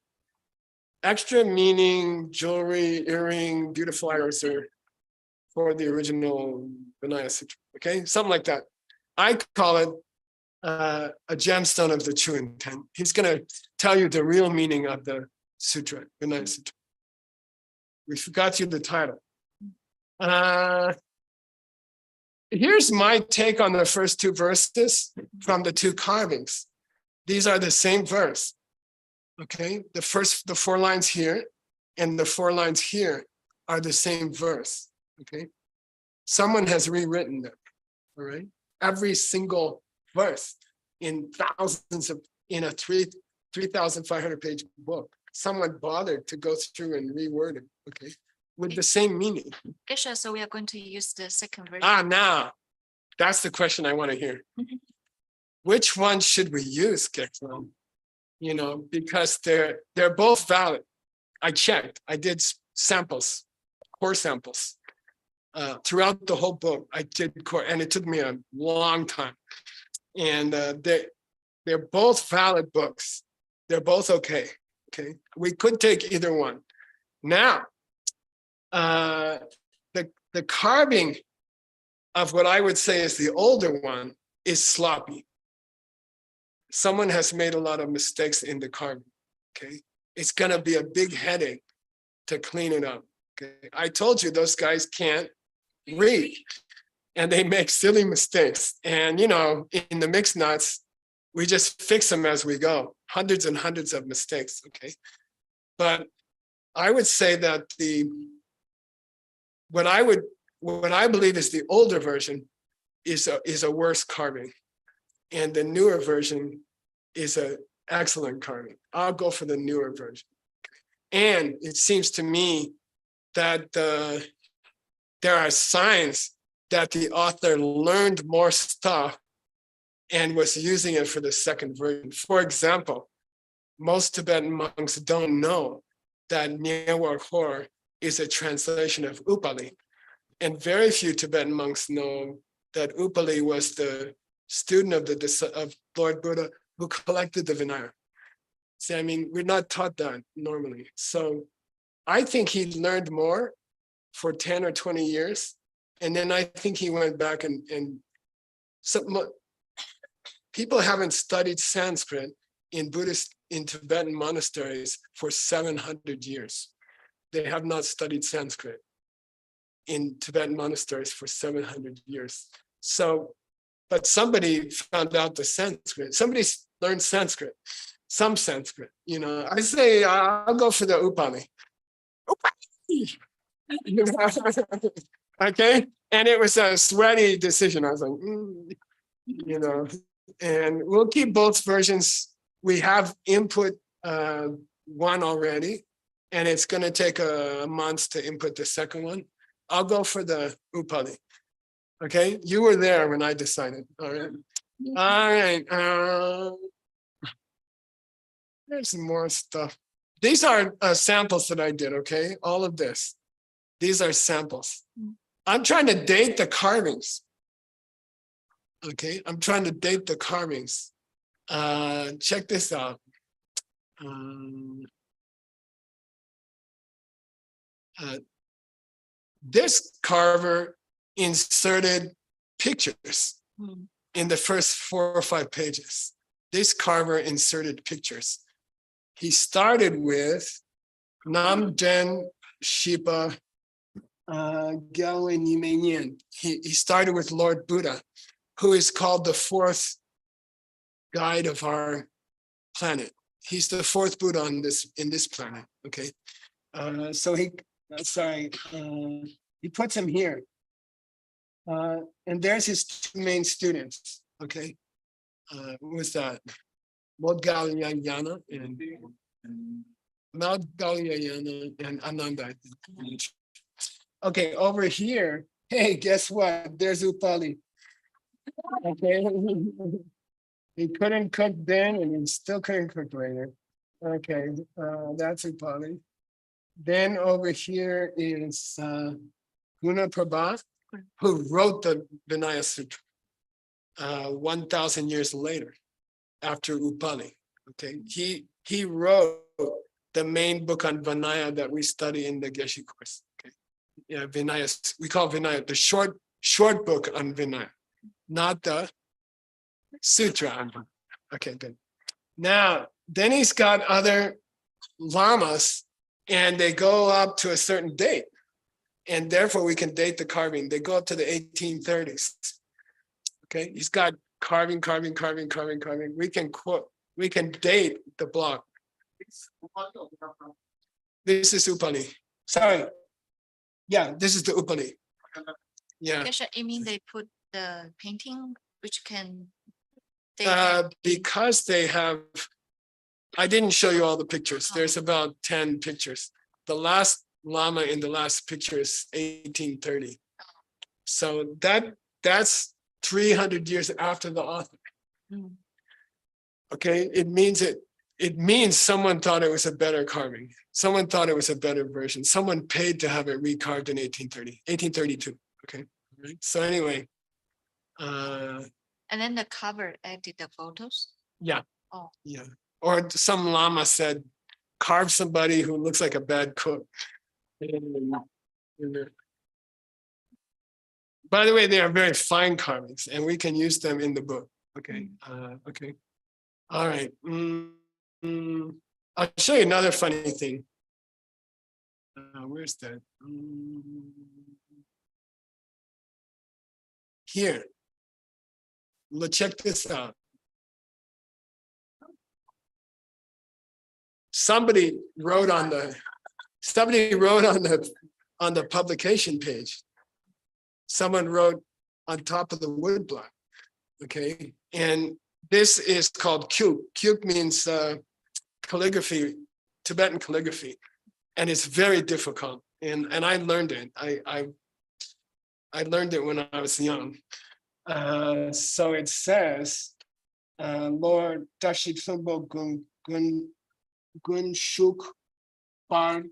Speaker 1: Extra meaning, jewelry, earring, beautiful items for the original Vinaya Sutra. Okay, something like that. I call it a gemstone of the true intent. He's going to tell you the real meaning of the sutra, Vinaya Sutra. We forgot you the title. Here's my take on the first 2 verses from the 2 carvings. These are the same verse. Okay, the 4 lines here and the 4 lines here are the same verse. Okay, someone has rewritten them. All right, every single verse. in thousands of, in a 3,500 page book. Someone bothered to go through and reword it, okay, with the same meaning.
Speaker 2: Geshe, so we are going to use the second version.
Speaker 1: Now, that's the question I want to hear. Which one should we use, Geshe? You know, because they're both valid. I checked, I did samples, core samples. Throughout the whole book, I did core, and it took me a long time. And they're both valid books. They're both okay. Okay, we could take either one. Now, the carving of what I would say is the older one is sloppy. Someone has made a lot of mistakes in the carving. Okay, it's gonna be a big headache to clean it up. Okay, I told you those guys can't read, and they make silly mistakes. And you know, in the mixed knots, we just fix them as we go. Hundreds and hundreds of mistakes. Okay, but I would say that what I believe is the older version is a worse carving, and the newer version is an excellent carving. I'll go for the newer version. And it seems to me that there are signs that the author learned more stuff and was using it for the second version. For example, most Tibetan monks don't know that Nyewar Khor is a translation of Upali. And very few Tibetan monks know that Upali was the student of Lord Buddha who collected the Vinaya. See, I mean, we're not taught that normally. So I think he learned more for 10 or 20 years. And then I think he went back and people haven't studied Sanskrit in Tibetan monasteries for 700 years. They have not studied Sanskrit in Tibetan monasteries for 700 years. So, but somebody found out the Sanskrit. Somebody learned Sanskrit, some Sanskrit. You know, I say I'll go for the Upali. Okay, and it was a sweaty decision. I was like, you know, and we'll keep both versions. We have input one already, and it's going to take a month to input the second one. I'll go for the Upali. Okay, you were there when I decided. All right. All right. There's some more stuff. These are samples that I did. Okay, all of this. These are samples. I'm trying to date the carvings. Okay, I'm trying to date the carvings. Check this out. This carver inserted pictures in the first 4 or 5 pages. This carver inserted pictures. He started with Nam Den Shipa Gyalwe Nimenyen. He started with Lord Buddha, who is called the 4th guide of our planet. He's the 4th Buddha in this planet. Okay, so he puts him here, and there's his 2 main students. Okay, what's that? Modgalyayana and Modgalyayana and Ananda. Okay, over here, hey, guess what? There's Upali. Okay, he couldn't cook then, and he still couldn't cook later. Okay, that's Upali. Then over here is Gunaprabha, who wrote the Vinaya Sutra 1,000 years later, after Upali. Okay, he wrote the main book on Vinaya that we study in the Geshe course. Okay, yeah, Vinaya. We call Vinaya the short book on Vinaya, not the Sutra on Vinaya. Okay, good. Now, then he's got other lamas, and they go up to a certain date, and therefore we can date the carving. They go up to the 1830s. Okay, he's got carving. We can date the block. This is Upali. Sorry. Yeah, this is the Upali. Yeah.
Speaker 2: Geshe, you mean they put the painting which can They have
Speaker 1: Because they have, I didn't show you all the pictures. There's about 10 pictures. The last Lama in the last picture is 1830. So that's 300 years after the author.
Speaker 2: Mm.
Speaker 1: Okay, it means someone thought it was a better carving. Someone thought it was a better version. Someone paid to have it recarved in 1832. Okay, right. So anyway,
Speaker 2: And then the cover added the photos.
Speaker 1: yeah.
Speaker 2: Oh.
Speaker 1: Yeah. Or some Lama said, carve somebody who looks like a bad cook. By the way, they are very fine carvings and we can use them in the book. Okay. Okay. All right. I'll show you another funny thing. Where's that? Here. Let's check this out. Somebody wrote on the publication page. Someone wrote on top of the woodblock. Okay, and this is called kyuk. Kyuk means calligraphy, Tibetan calligraphy, and it's very difficult. And I learned it. I learned it when I was young. So it says, Lord Dashitsumbo Gun Shuk Bar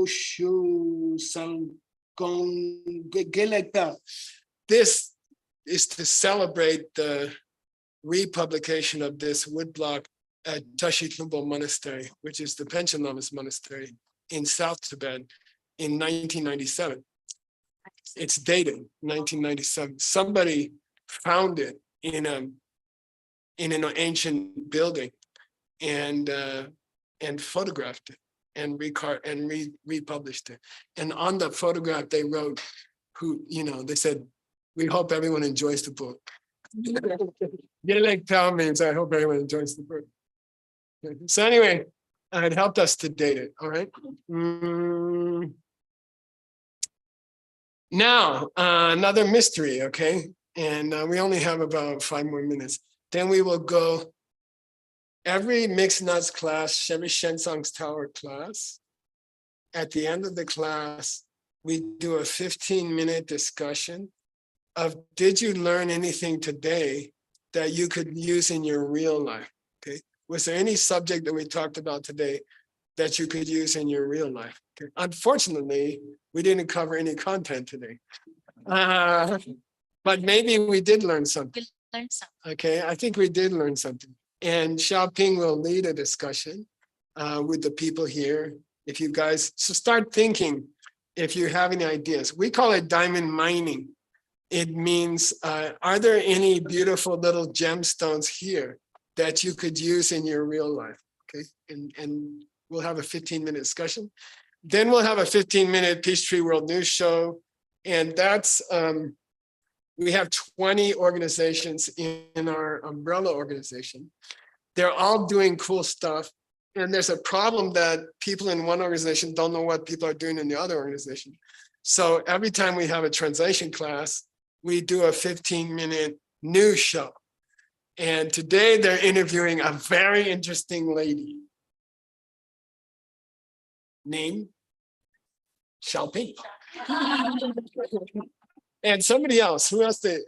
Speaker 1: Shu Sang Gong Gelekta. This is to celebrate the republication of this woodblock at Tashitlumbo Monastery, which is the Panchen Lama's monastery in South Tibet in 1997. It's dated 1997. Somebody found it in an ancient building and photographed it and republished it. And on the photograph, they wrote, they said, we hope everyone enjoys the book. Yelek Tao means I hope everyone enjoys the book. So anyway, it helped us to date it. All right. Now, another mystery, okay? And we only have about 5 more minutes. Then we will go every mixed nuts class, every Xuanzang's Tower class. At the end of the class, we do a 15-minute discussion of, did you learn anything today that you could use in your real life? Okay. Was there any subject that we talked about today that you could use in your real life? Okay. Unfortunately, we didn't cover any content today. But maybe we did learn something.
Speaker 2: We learned something.
Speaker 1: Okay, I think we did learn something. And Xiaoping will lead a discussion with the people here. If you guys, so start thinking if you have any ideas. We call it diamond mining. It means, are there any beautiful little gemstones here that you could use in your real life? Okay, and we'll have a 15-minute discussion. Then we'll have a 15-minute Peachtree World News show. And that's, we have 20 organizations in our umbrella organization. They're all doing cool stuff. And there's a problem that people in one organization don't know what people are doing in the other organization. So every time we have a translation class, we do a 15-minute news show. And today they're interviewing a very interesting lady named Xiaoping. And somebody else, who else they?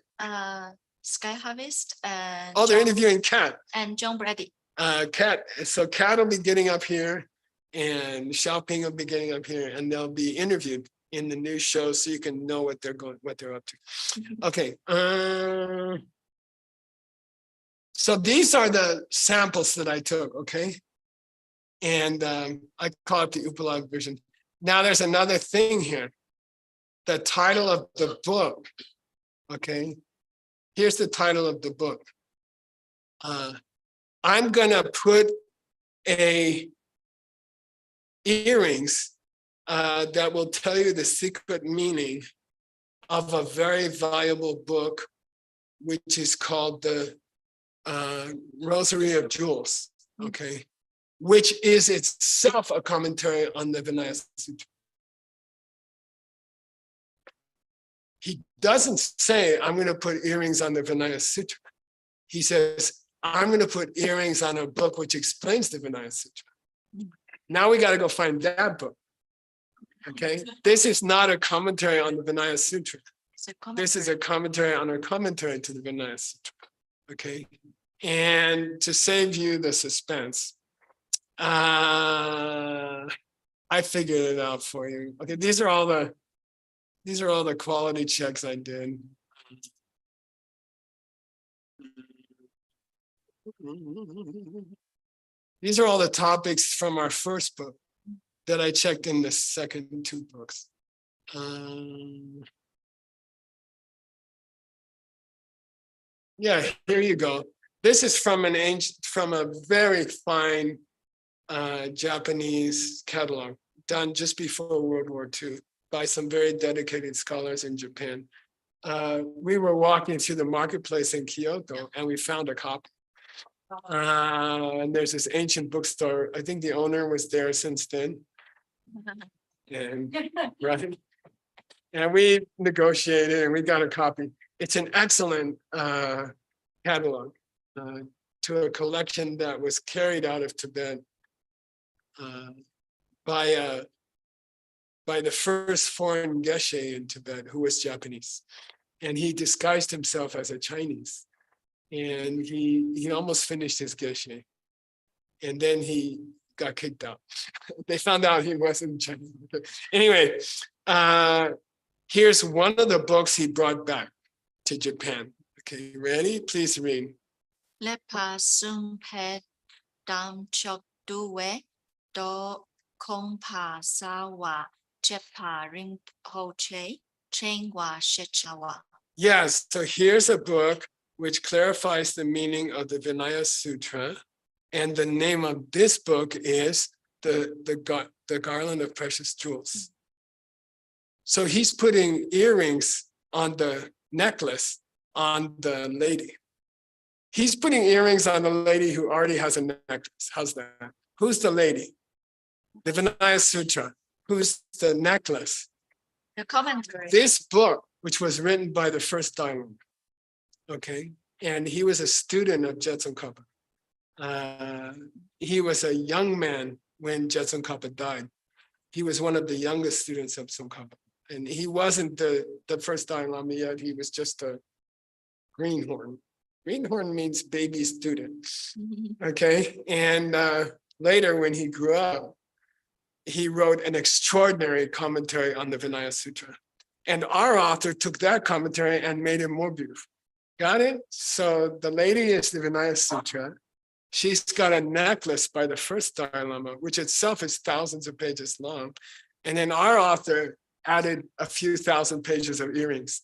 Speaker 2: Sky Harvest and
Speaker 1: Oh, they're
Speaker 2: John,
Speaker 1: interviewing Kat.
Speaker 2: and John Brady.
Speaker 1: Kat, so Kat will be getting up here and Xiaoping will be getting up here and they'll be interviewed in the news show so you can know what they're up to. Okay. So these are the samples that I took, okay? And I call it the Upalog version. Now there's another thing here. The title of the book, okay? Here's the title of the book. I'm gonna put earrings that will tell you the secret meaning of a very valuable book, which is called the Rosary of Jewels, okay? Which is itself a commentary on the Vinaya Sutra. He doesn't say, I'm going to put earrings on the Vinaya Sutra. He says, I'm going to put earrings on a book which explains the Vinaya Sutra. Now we got to go find that book. Okay, this is not a commentary on the Vinaya Sutra. This is a commentary on our commentary to the Vinaya Sutra. Okay, and to save you the suspense, I figured it out for you. Okay, these are all the quality checks I did. These are all the topics from our first book that I checked in the second two books. Yeah, here you go. This is from a very fine Japanese catalog done just before World War II by some very dedicated scholars in Japan. We were walking through the marketplace in Kyoto and we found a copy. And there's this ancient bookstore. I think the owner was there since then. And right. And we negotiated and we got a copy. It's an excellent catalog to a collection that was carried out of Tibet by the first foreign Geshe in Tibet, who was Japanese. And he disguised himself as a Chinese. And he almost finished his Geshe. And then he got kicked out. They found out he wasn't Chinese. Anyway, here's one of the books he brought back to Japan. Okay, ready? Please read.
Speaker 2: Lepa sung pe dam chok duwe do kong pa sawa chepa ring ho che chengwa shechawa.
Speaker 1: Yes, so here's a book which clarifies the meaning of the Vinaya Sutra. And the name of this book is the Garland of Precious Jewels. So he's putting earrings on the necklace on the lady. He's putting earrings on the lady who already has a necklace. How's that? Who's the lady? The Vinaya Sutra. Who's the necklace?
Speaker 2: The commentary.
Speaker 1: This book, which was written by the first Dalai Lama, okay, and he was a student of Tsongkhapa. He was a young man when Tsongkhapa died. He was one of the youngest students of Tsongkhapa, and he wasn't the first Dalai Lama yet. He was just a greenhorn. Greenhorn means baby student, okay? And later, when he grew up, he wrote an extraordinary commentary on the Vinaya Sutra. And our author took that commentary and made it more beautiful. Got it? So the lady is the Vinaya Sutra. She's got a necklace by the first Dalai Lama, which itself is thousands of pages long. And then our author added a few thousand pages of earrings.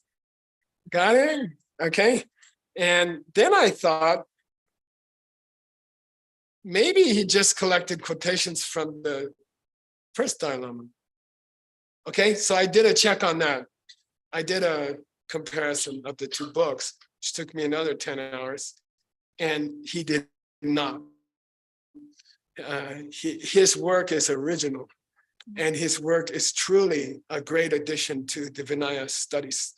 Speaker 1: Got it? Okay. And then I thought, maybe he just collected quotations from the first Dalai Lama. Okay, so I did a check on that. I did a comparison of the two books, which took me another 10 hours. And he did not. His work is original. And his work is truly a great addition to the Vinaya studies.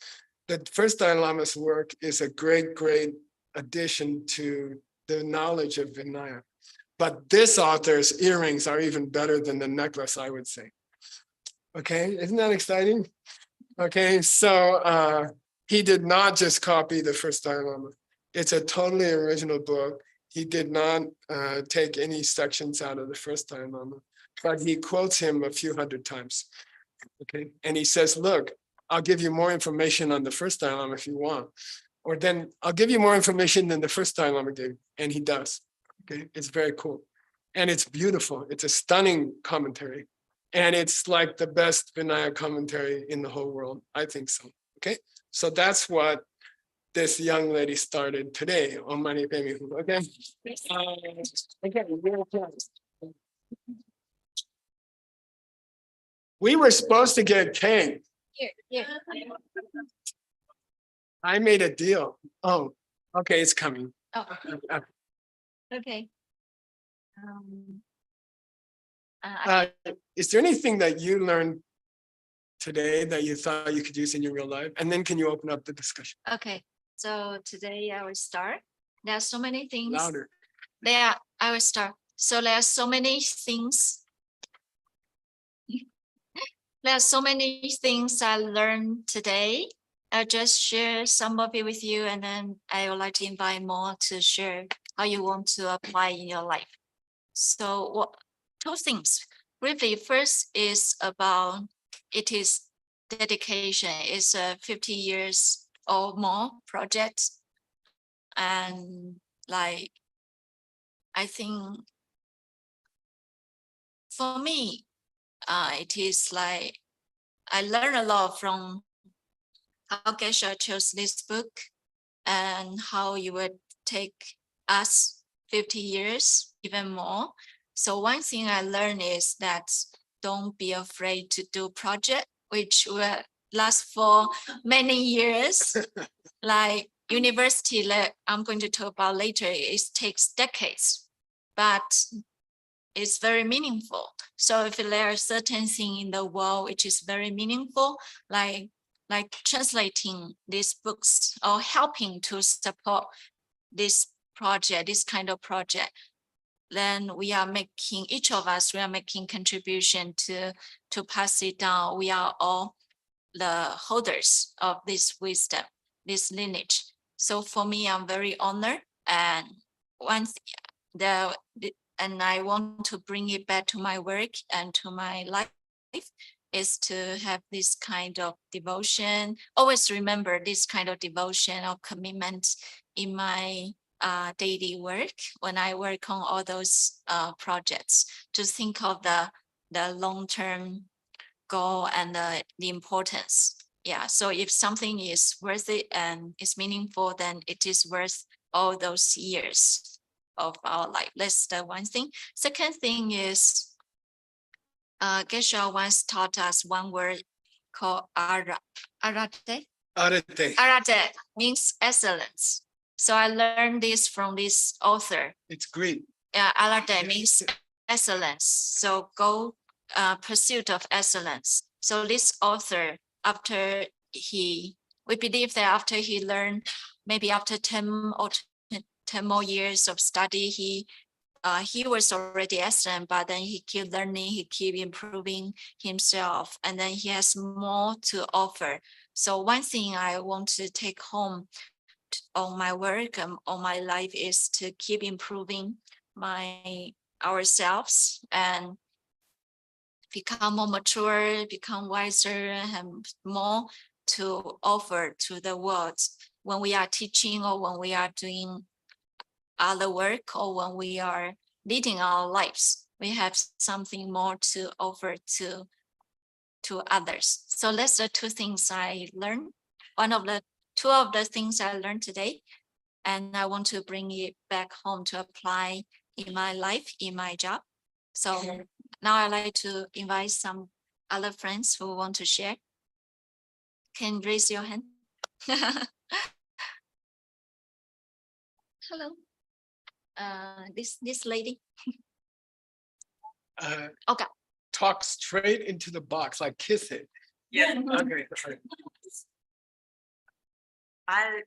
Speaker 1: The first Dalai Lama's work is a great, great addition to the knowledge of Vinaya. But this author's earrings are even better than the necklace, I would say. Okay, isn't that exciting? Okay, so he did not just copy the first Dalai Lama. It's a totally original book. He did not take any sections out of the first Dalai Lama, but he quotes him a few hundred times. Okay, and he says, look, I'll give you more information on the first Dalai Lama if you want. Or then I'll give you more information than the first Dalai Lama gave. And he does. Okay, it's very cool. And it's beautiful. It's a stunning commentary. And it's like the best Vinaya commentary in the whole world. I think so. Okay, so that's what this young lady started today on Mani Padme Hum. Okay. We were supposed to get cake.
Speaker 2: Here.
Speaker 1: I made a deal. Oh, okay, it's coming.
Speaker 2: Oh, okay.
Speaker 1: Is there anything that you learned today that you thought you could use in your real life? And then can you open up the discussion?
Speaker 2: Okay, so today I will start. There are so many things.
Speaker 1: Louder.
Speaker 2: I will start. So there are so many things. There are so many things I learned today. I'll just share some of it with you, and then I would like to invite more to share how you want to apply in your life. So two things. Briefly, first is about it is dedication. It's a 50 years or more project. And like, I think for me, it is like, I learned a lot from how Geshe chose this book and how you would take us 50 years, even more. So one thing I learned is that don't be afraid to do project, which will last for many years. Like university, like I'm going to talk about later, it takes decades, but it's very meaningful. So if there are certain things in the world which is very meaningful, like translating these books or helping to support this project, this kind of project, then we are making, each of us, we are making contribution to pass it down. We are all the holders of this wisdom, this lineage. So for me, I'm very honored, and and I want to bring it back to my work and to my life, is to have this kind of devotion. Always remember this kind of devotion or commitment in my daily work when I work on all those projects, to think of the long-term goal and the importance. Yeah, so if something is worth it and is meaningful, then it is worth all those years of our life. That's the one thing. Second thing is, Geshe once taught us one word called arate.
Speaker 1: Arate.
Speaker 2: Arate means excellence. So I learned this from this author.
Speaker 1: It's Greek.
Speaker 2: Arate means excellence. So go pursuit of excellence. So this author, we believe that after he learned, maybe after 10 or 10 more years of study, he was already excellent, but then he keep learning, he keep improving himself, and then he has more to offer. So one thing I want to take home on my work and on my life is to keep improving ourselves and become more mature, become wiser, and more to offer to the world when we are teaching or when we are doing other work or when we are leading our lives. We have something more to offer to others. So that's the two things I learned. Two of the things I learned today, and I want to bring it back home to apply in my life, in my job. So now I'd like to invite some other friends who want to share. Can raise your hand. Hello. This lady. Okay.
Speaker 1: Talk straight into the box, like kiss it.
Speaker 5: Yeah.
Speaker 1: Okay.
Speaker 5: I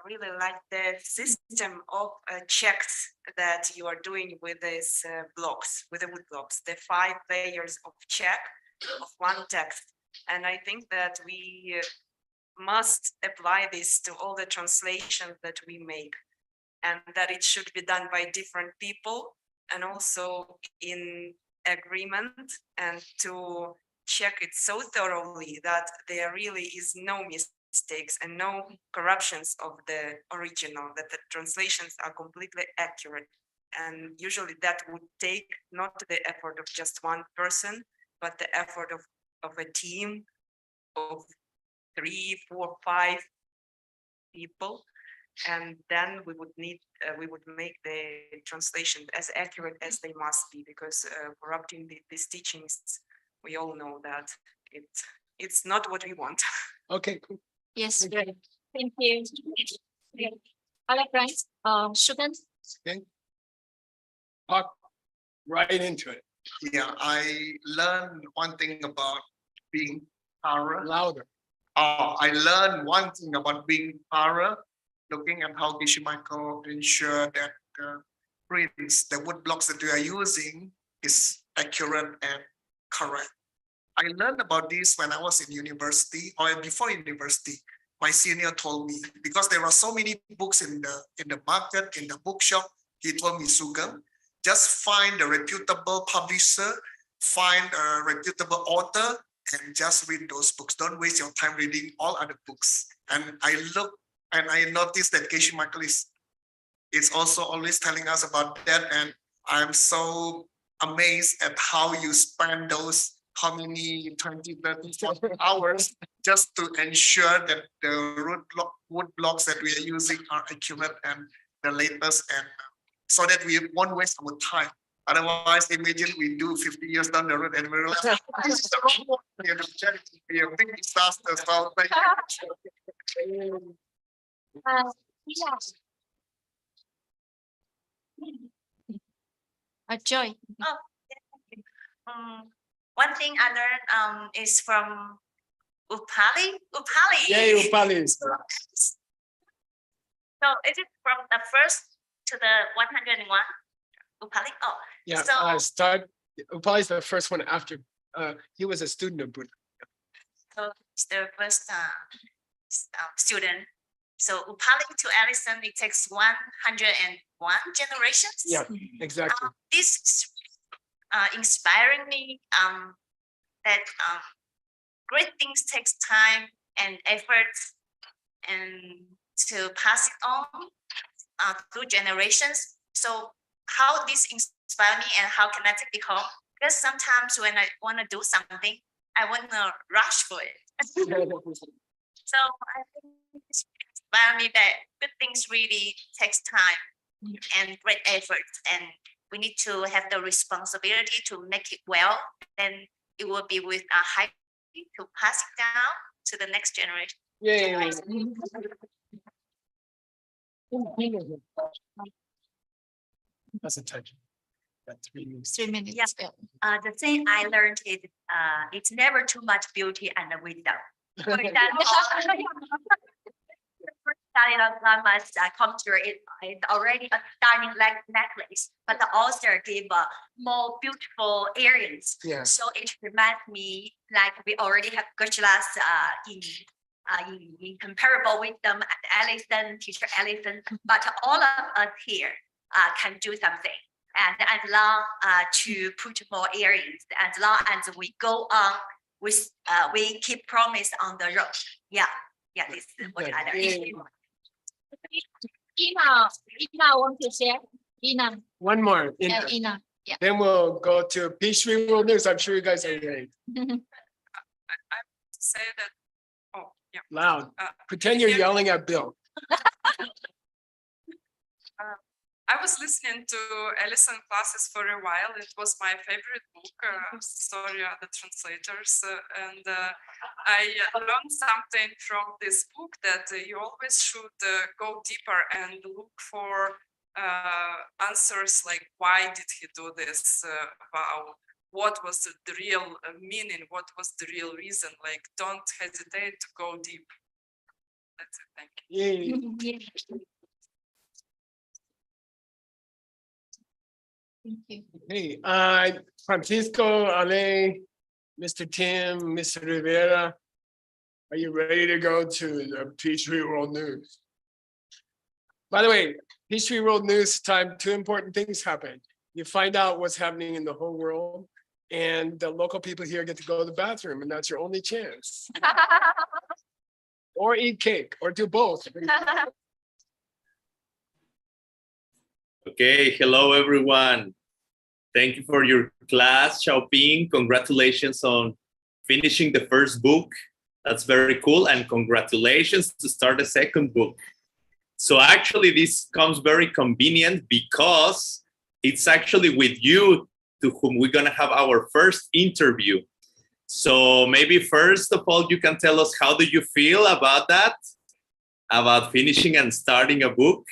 Speaker 5: really like the system of checks that you are doing with these blocks, with the wood blocks, the 5 layers of check of one text. And I think that we must apply this to all the translations that we make, and that it should be done by different people and also in agreement, and to check it so thoroughly that there really is no mistakes and no corruptions of the original, that the translations are completely accurate. And usually that would take not the effort of just one person, but the effort of a team of 3, 4, 5 people. And then we would make the translation as accurate as they must be, because corrupting these teachings, we all know that it's not what we want.
Speaker 1: Okay, cool.
Speaker 2: Yes, great. Thank you. Other friends, students.
Speaker 1: Okay. Talk right into it.
Speaker 4: Yeah, I learned one thing about being para.
Speaker 1: Louder.
Speaker 4: I learned one thing about being para, looking at how Geshe Michael ensure that the prints, the wood blocks that we are using is accurate and correct. I learned about this when I was in university or before university. My senior told me, because there are so many books in the market, in the bookshop, he told me, Sugam, just find a reputable publisher, find a reputable author, and just read those books. Don't waste your time reading all other books. And I look and I noticed that Geshe Michael is also always telling us about that. And I'm so amazed at how you spend those, how many, 20, 30, 40 hours just to ensure that the wood blocks that we are using are accurate and the latest, and so that we won't waste our time. Otherwise, imagine we do 50 years down the road and we realize this is the wrong one. We have big disaster. So thank you.
Speaker 2: Joy.
Speaker 5: One thing I learned is from Upali.
Speaker 1: Yay, Upali.
Speaker 5: So is it from the first to the 101? Upali? Oh,
Speaker 1: Yeah,
Speaker 5: so,
Speaker 1: Upali is the first one after, he was a student of Buddha.
Speaker 5: so it's the first student. So Upali to Allison, it takes 101 generations.
Speaker 1: Yeah, exactly.
Speaker 5: This is inspiring me that great things takes time and effort and to pass it on through generations. So how this inspire me and how can I take it home? Because sometimes when I want to do something, I want to rush for it. So I think it's inspire me that good things really takes time and great effort, and we need to have the responsibility to make it well. Then it will be with a high to pass it down to the next generation.
Speaker 1: Yay. That's a touch. Got 3 minutes.
Speaker 2: 3 minutes.
Speaker 5: Yeah.
Speaker 2: Yeah.
Speaker 5: The thing I learned is it's never too much beauty and wisdom. For example, Dalai Lama's commentary is already a stunning necklace, but the author gave more beautiful earrings.
Speaker 1: Yeah.
Speaker 5: So it reminds me like we already have Gurjala's in comparable wisdom at Allison, teacher Allison, but all of us here can do something. And as long to put more earrings, as long as we go on, we keep promise on the road. Yeah, this is what I learned.
Speaker 2: Ina want to share. Ina.
Speaker 1: One more.
Speaker 2: Ina. Yeah.
Speaker 1: Then we'll go to Peace Tree World News. I'm sure you guys are ready.
Speaker 6: Say that. Oh, yeah.
Speaker 1: Loud. Pretend you're yelling at Bill.
Speaker 6: I was listening to Allison classes for a while. It was my favorite book, Soria, the translators, and I learned something from this book that you always should go deeper and look for answers like why did he do this? Wow, what was the real meaning? What was the real reason? Like, don't hesitate to go deep. That's it. Thank you.
Speaker 1: Yay.
Speaker 2: Thank you.
Speaker 1: Hey, Francisco, Ale, Mr. Tim, Mr. Rivera, are you ready to go to the Peace Tree World News? By the way, Peace Tree World News time, 2 important things happen. You find out what's happening in the whole world, and the local people here get to go to the bathroom, and that's your only chance. Or eat cake, or do both.
Speaker 3: Okay, hello everyone. Thank you for your class, Xiaoping. Congratulations on finishing the first book. That's very cool, and congratulations to start the second book. So actually this comes very convenient because it's actually with you to whom we're gonna have our first interview. So maybe first of all, you can tell us how do you feel about that? About finishing and starting a book?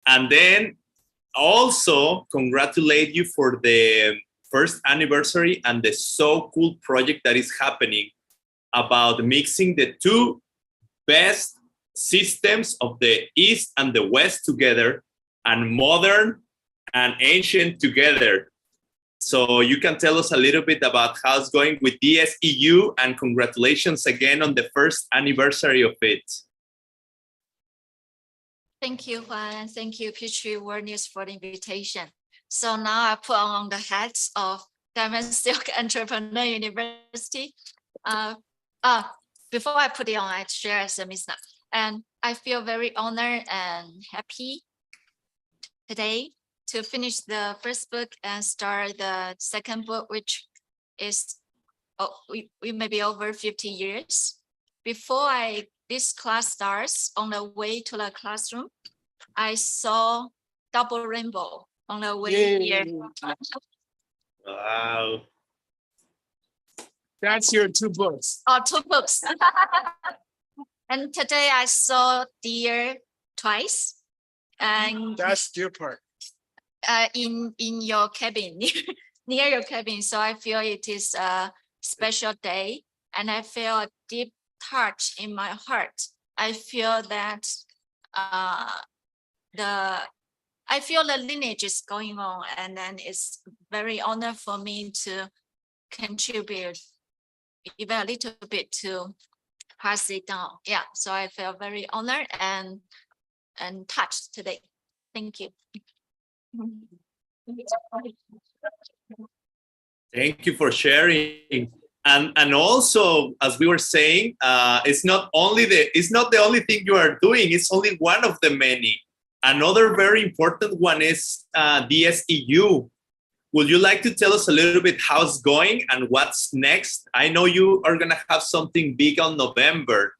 Speaker 3: And then also congratulate you for the first anniversary and the so cool project that is happening about mixing the two best systems of the East and the West together, and modern and ancient together. So you can tell us a little bit about how it's going with DSEU, and congratulations again on the first anniversary of it.
Speaker 2: Thank you, Juan. Thank you, Petrie World News, for the invitation. So now I put on the hats of Diamond Silk Entrepreneur University. Before I put it on, I share some wisdom. And I feel very honored and happy today to finish the first book and start the second book, which is we may be over 50 years. Before this class starts, on the way to the classroom, I saw double rainbow on the way here.
Speaker 3: Wow.
Speaker 1: That's your 2 books.
Speaker 2: Oh, 2 books. And today I saw deer twice. And
Speaker 1: That's your part.
Speaker 2: in your cabin, near your cabin. So I feel it is a special day, and I feel a deep touch in my heart. I feel that I feel the lineage is going on, and then it's very honor for me to contribute even a little bit to pass it down. Yeah, so I feel very honored and touched today. Thank you.
Speaker 3: Thank you for sharing. And also, as we were saying, it's not the only thing you are doing. It's only one of the many. Another very important one is DSEU. Would you like to tell us a little bit how it's going and what's next? I know you are going to have something big on November.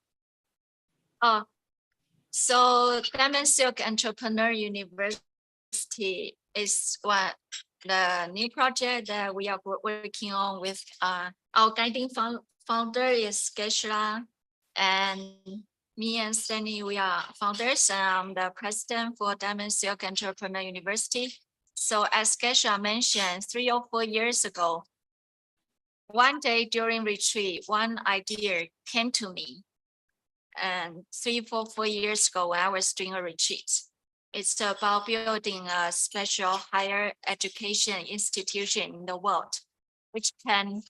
Speaker 2: So Diamond Silk Entrepreneur University is the new project that we are working on with our guiding founder is Geshe, and me and Stanley, we are founders, and I'm the president for Diamond Silk Entrepreneur University. So as Geshe mentioned, 3 or 4 years ago, one day during retreat, one idea came to me. And 3 or 4 years ago, when I was doing a retreat, it's about building a special higher education institution in the world, which can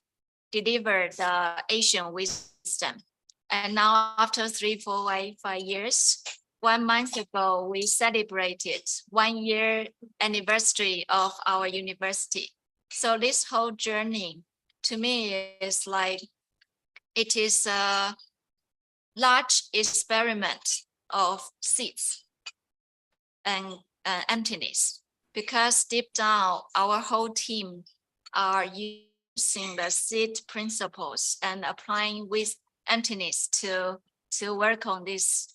Speaker 2: deliver the Asian wisdom. And now after 3, 4, 5 years, 1 month ago, we celebrated 1 year anniversary of our university. So this whole journey to me is like, it is a large experiment of seeds and emptiness, because deep down, our whole team are using the seed principles and applying with emptiness to work on this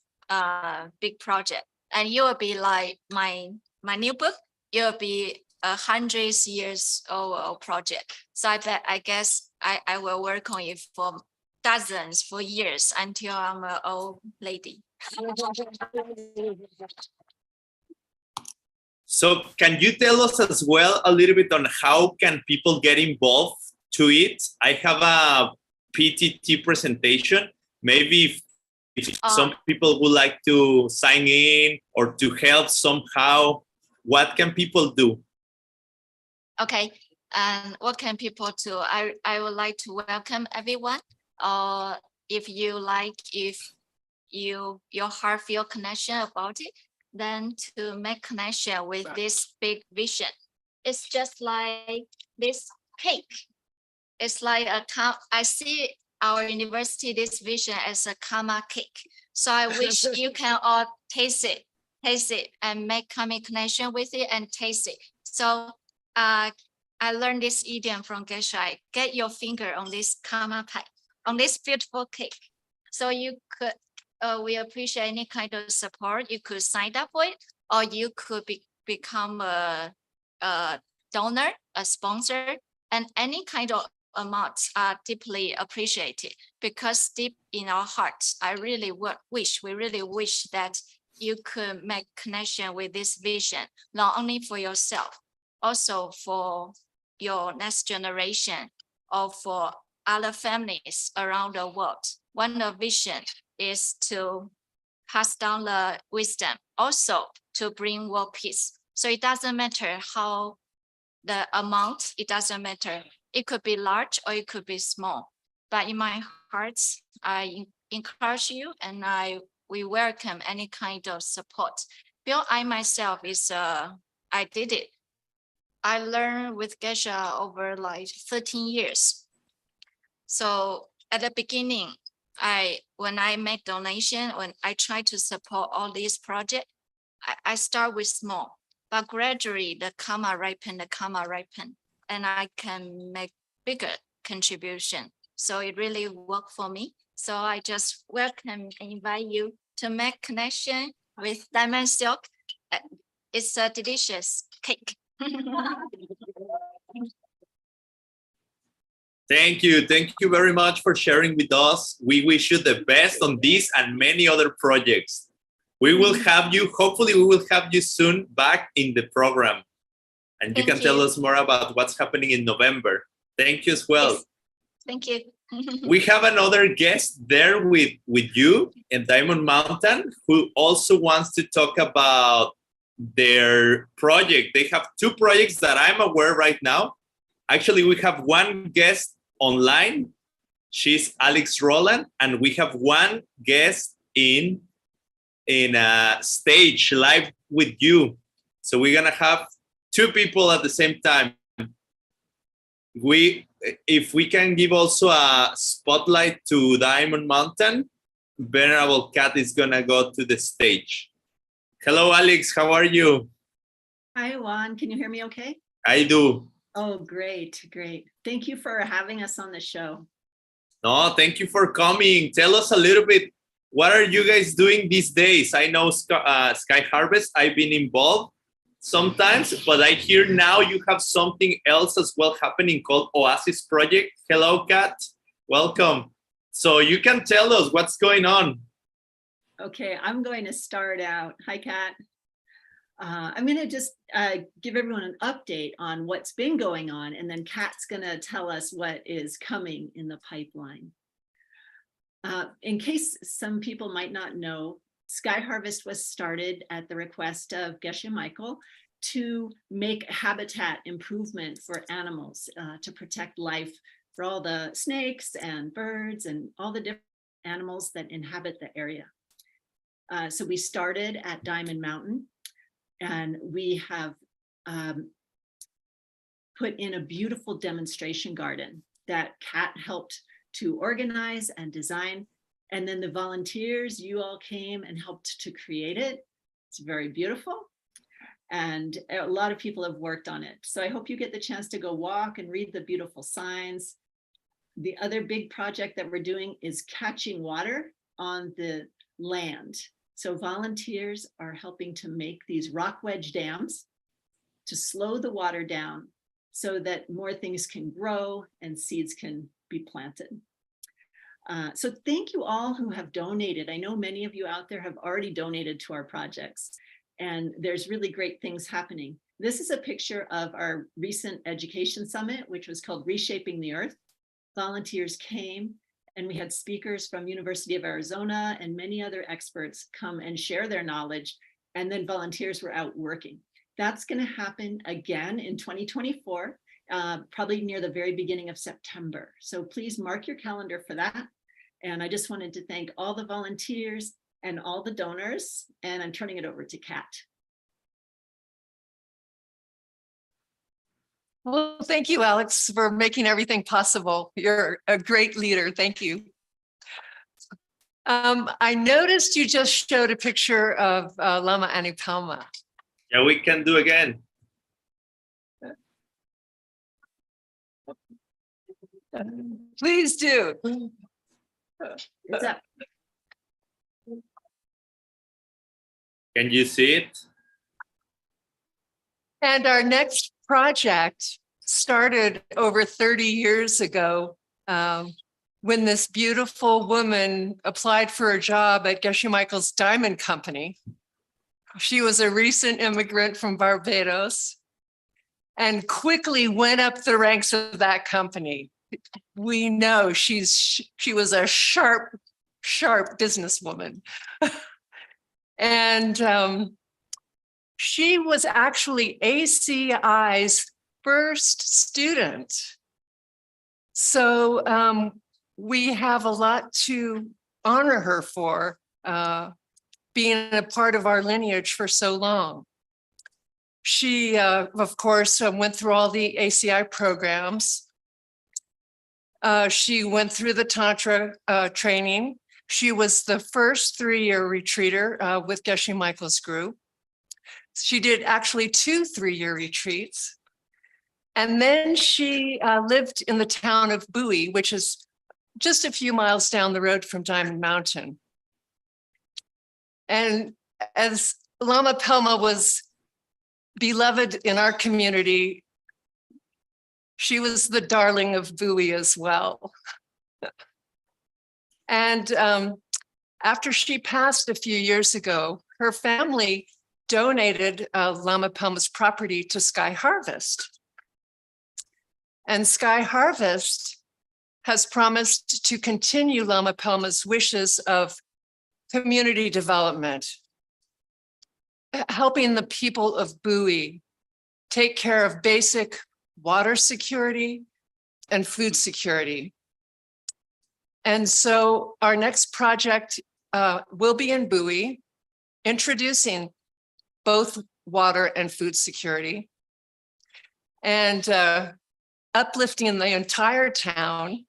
Speaker 2: big project. And you will be like my new book, it will be 100 years old project. So I guess I will work on it for dozens, for years, until I'm an old lady.
Speaker 3: So can you tell us as well a little bit on how can people get involved to it? I have a PTT presentation. Maybe if some people would like to sign in or to help somehow, what can people do?
Speaker 2: Okay, and what can people do? I would like to welcome everyone. If you like, if your heart feel connection about it, then to make connection with this big vision. It's just like this cake. It's like I see our university, this vision as a karma cake. So I wish you can all taste it and make connection with it and taste it. So I learned this idiom from Geshe. Get your finger on this karma pie, on this beautiful cake. So you could, we appreciate any kind of support. You could sign up for it, or you could become a donor, a sponsor, and any kind of amounts are deeply appreciated, because deep in our hearts, we really wish that you could make connection with this vision, not only for yourself, also for your next generation, or for other families around the world. One of the vision is to pass down the wisdom, also to bring world peace. So it doesn't matter how the amount, it doesn't matter. It could be large or it could be small. But in my heart, I encourage you and we welcome any kind of support. Because I myself I did it. I learned with Geshe over like 13 years. So at the beginning, when I make donation, when I try to support all these projects, I start with small, but gradually the karma ripen, and I can make bigger contribution. So it really worked for me. So I just welcome and invite you to make connection with diamond silk. It's a delicious cake.
Speaker 3: Thank you. Thank you very much for sharing with us. We wish you the best on this and many other projects. We will have you, hopefully we will have you soon back in the program. And you can tell us more about what's happening in November. Thank you as well.
Speaker 2: Yes. Thank you.
Speaker 3: We have another guest there with you in Diamond Mountain who also wants to talk about their project. They have two projects that I'm aware right now. Actually, we have one guest online. She's Alex Roland, and we have one guest in a stage live with you. So we're gonna have two people at the same time. If we can give also a spotlight to Diamond Mountain, Venerable Cat is gonna go to the stage. Hello, Alex, how are you?
Speaker 7: Hi, Juan. Can you hear me okay?
Speaker 3: I do.
Speaker 7: Oh, great, great. Thank you for having us on the show.
Speaker 3: No, thank you for coming. Tell us a little bit, what are you guys doing these days? I know Sky Harvest, I've been involved sometimes, but I hear now you have something else as well happening called Oasis Project. Hello, Kat. Welcome. So you can tell us what's going on.
Speaker 7: Okay, I'm going to start out. Hi, Kat. I'm going to just give everyone an update on what's been going on, and then Kat's going to tell us what is coming in the pipeline. In case some people might not know, Sky Harvest was started at the request of Geshe Michael to make habitat improvement for animals, to protect life for all the snakes and birds and all the different animals that inhabit the area. So we started at Diamond Mountain, and we have put in a beautiful demonstration garden that Kat helped to organize and design. And then the volunteers, you all came and helped to create it. It's very beautiful. And a lot of people have worked on it. So I hope you get the chance to go walk and read the beautiful signs. The other big project that we're doing is catching water on the land. So volunteers are helping to make these rock wedge dams to slow the water down so that more things can grow and seeds can be planted. So thank you all who have donated. I know many of you out there have already donated to our projects, and there's really great things happening. This is a picture of our recent education summit, which was called Reshaping the Earth. Volunteers came, and we had speakers from University of Arizona and many other experts come and share their knowledge, and then volunteers were out working. That's going to happen again in 2024, probably near the very beginning of September. So please mark your calendar for that. And I just wanted to thank all the volunteers and all the donors, and I'm turning it over to Kat.
Speaker 8: Well, thank you, Alex, for making everything possible. You're a great leader. Thank you. I noticed you just showed a picture of Lama Anupama.
Speaker 3: Yeah, we can do again.
Speaker 8: Please do.
Speaker 7: It's up.
Speaker 3: Can you see it?
Speaker 8: And our next project started over 30 years ago when this beautiful woman applied for a job at Geshe Michael's Diamond Company. She was a recent immigrant from Barbados and quickly went up the ranks of that company. we know she was a sharp businesswoman. And she was actually ACI's first student. So we have a lot to honor her for being a part of our lineage for so long. She, of course, went through all the ACI programs. She went through the Tantra training. She was the first 3-year retreater with Geshe Michael's group. She did actually 2 3-year retreats. And then she lived in the town of Bowie, which is just a few miles down the road from Diamond Mountain. And as Lama Pelma was beloved in our community, she was the darling of Bowie as well. And after she passed a few years ago, her family donated Lama Pelma's property to Sky Harvest. And Sky Harvest has promised to continue Lama Pelma's wishes of community development, helping the people of Bowie take care of basic water security and food security. And so our next project will be in Bowie, introducing both water and food security, and uplifting the entire town.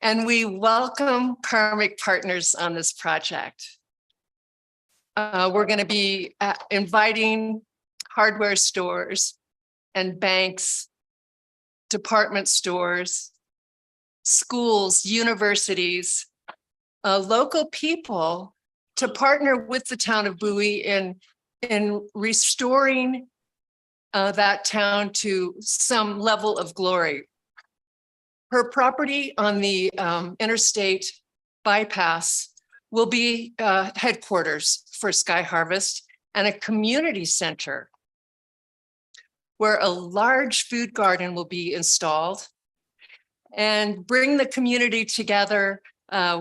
Speaker 8: And we welcome karmic partners on this project. We're going to be inviting hardware stores and banks, department stores, schools, universities, local people to partner with the town of Bowie in restoring that town to some level of glory. Her property on the interstate bypass will be headquarters for Sky Harvest and a community center where a large food garden will be installed and bring the community together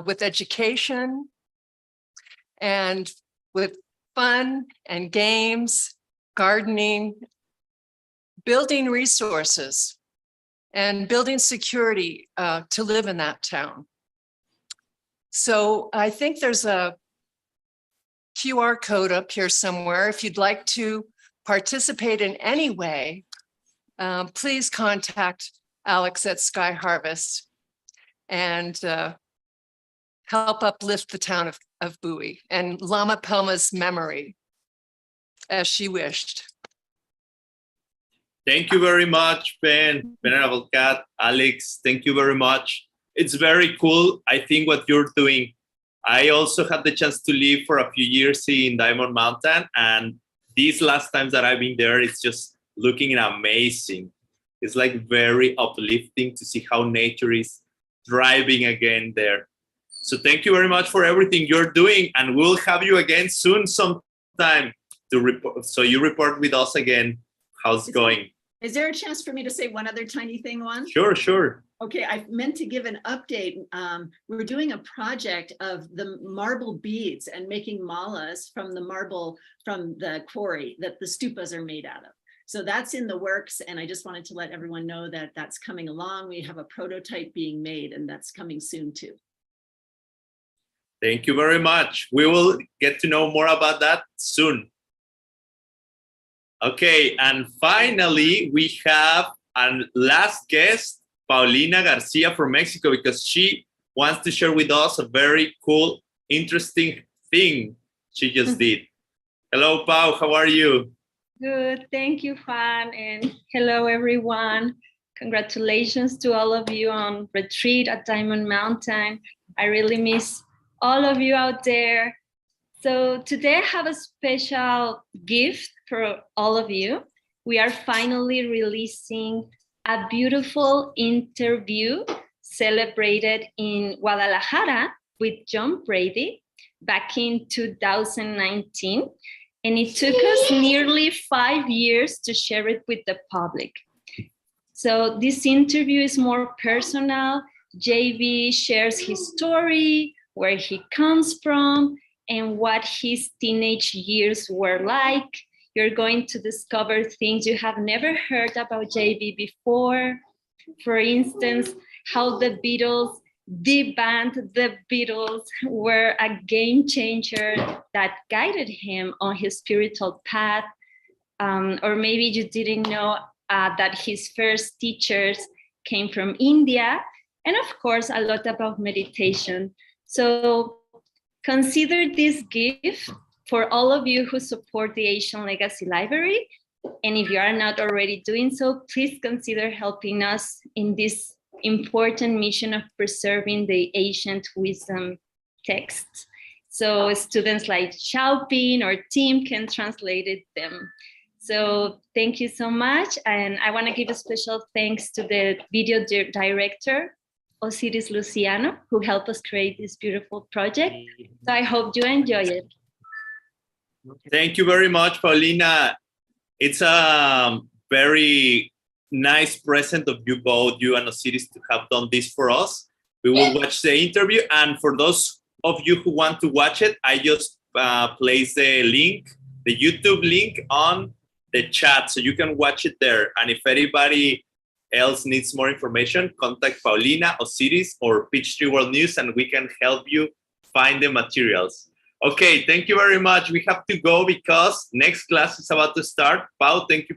Speaker 8: with education and with fun and games, gardening, building resources, and building security to live in that town. So I think there's a QR code up here somewhere. If you'd like to participate in any way, please contact Alex at Sky Harvest and help uplift the town of Bowie and Lama Pelma's memory as she wished.
Speaker 3: Thank you very much, Ben, Venerable Cat, Alex. Thank you very much. It's very cool. I think what you're doing. I also had the chance to live for a few years in Diamond Mountain, and these last times that I've been there, it's just looking amazing. It's like very uplifting to see how nature is thriving again there. So thank you very much for everything you're doing, and we'll have you again soon sometime to report. So you report with us again. How's it going?
Speaker 7: Is there a chance for me to say one other tiny thing, Juan?
Speaker 3: Sure, sure.
Speaker 7: Okay, I meant to give an update. We're doing a project of the marble beads and making malas from the marble from the quarry that the stupas are made out of. So that's in the works, and I just wanted to let everyone know that that's coming along. We have a prototype being made, and that's coming soon too.
Speaker 3: Thank you very much. We will get to know more about that soon. Okay, and finally, we have our last guest, Paulina Garcia from Mexico, because she wants to share with us a very cool, interesting thing she just did. Hello, Pau, how are you?
Speaker 9: Good, thank you, Juan, and hello, everyone. Congratulations to all of you on retreat at Diamond Mountain. I really miss all of you out there. So today I have a special gift for all of you. We are finally releasing a beautiful interview celebrated in Guadalajara with John Brady back in 2019. And it took us nearly 5 years to share it with the public. So this interview is more personal. JB shares his story, where he comes from, and what his teenage years were like. You're going to discover things you have never heard about JB before. For instance, how the Beatles, the band, the Beatles, were a game changer that guided him on his spiritual path. Or maybe you didn't know that his first teachers came from India. And of course, a lot about meditation. So consider this gift for all of you who support the Asian Legacy Library. And if you are not already doing so, please consider helping us in this important mission of preserving the ancient wisdom texts. So students like Xiaoping or Tim can translate them. So thank you so much. And I want to give a special thanks to the video director, Osiris Luciano, who helped us create this beautiful project. So I hope you enjoy it.
Speaker 3: Thank you very much, Paulina. It's a very nice present of you both, you and Osiris, to have done this for us. We will watch the interview. And for those of you who want to watch it, I just place the link, the YouTube link on the chat, so you can watch it there. And if anybody else needs more information, contact Paulina, Osiris, or Peachtree World News, and we can help you find the materials. Okay, thank you very much. We have to go because next class is about to start. Pau, thank you.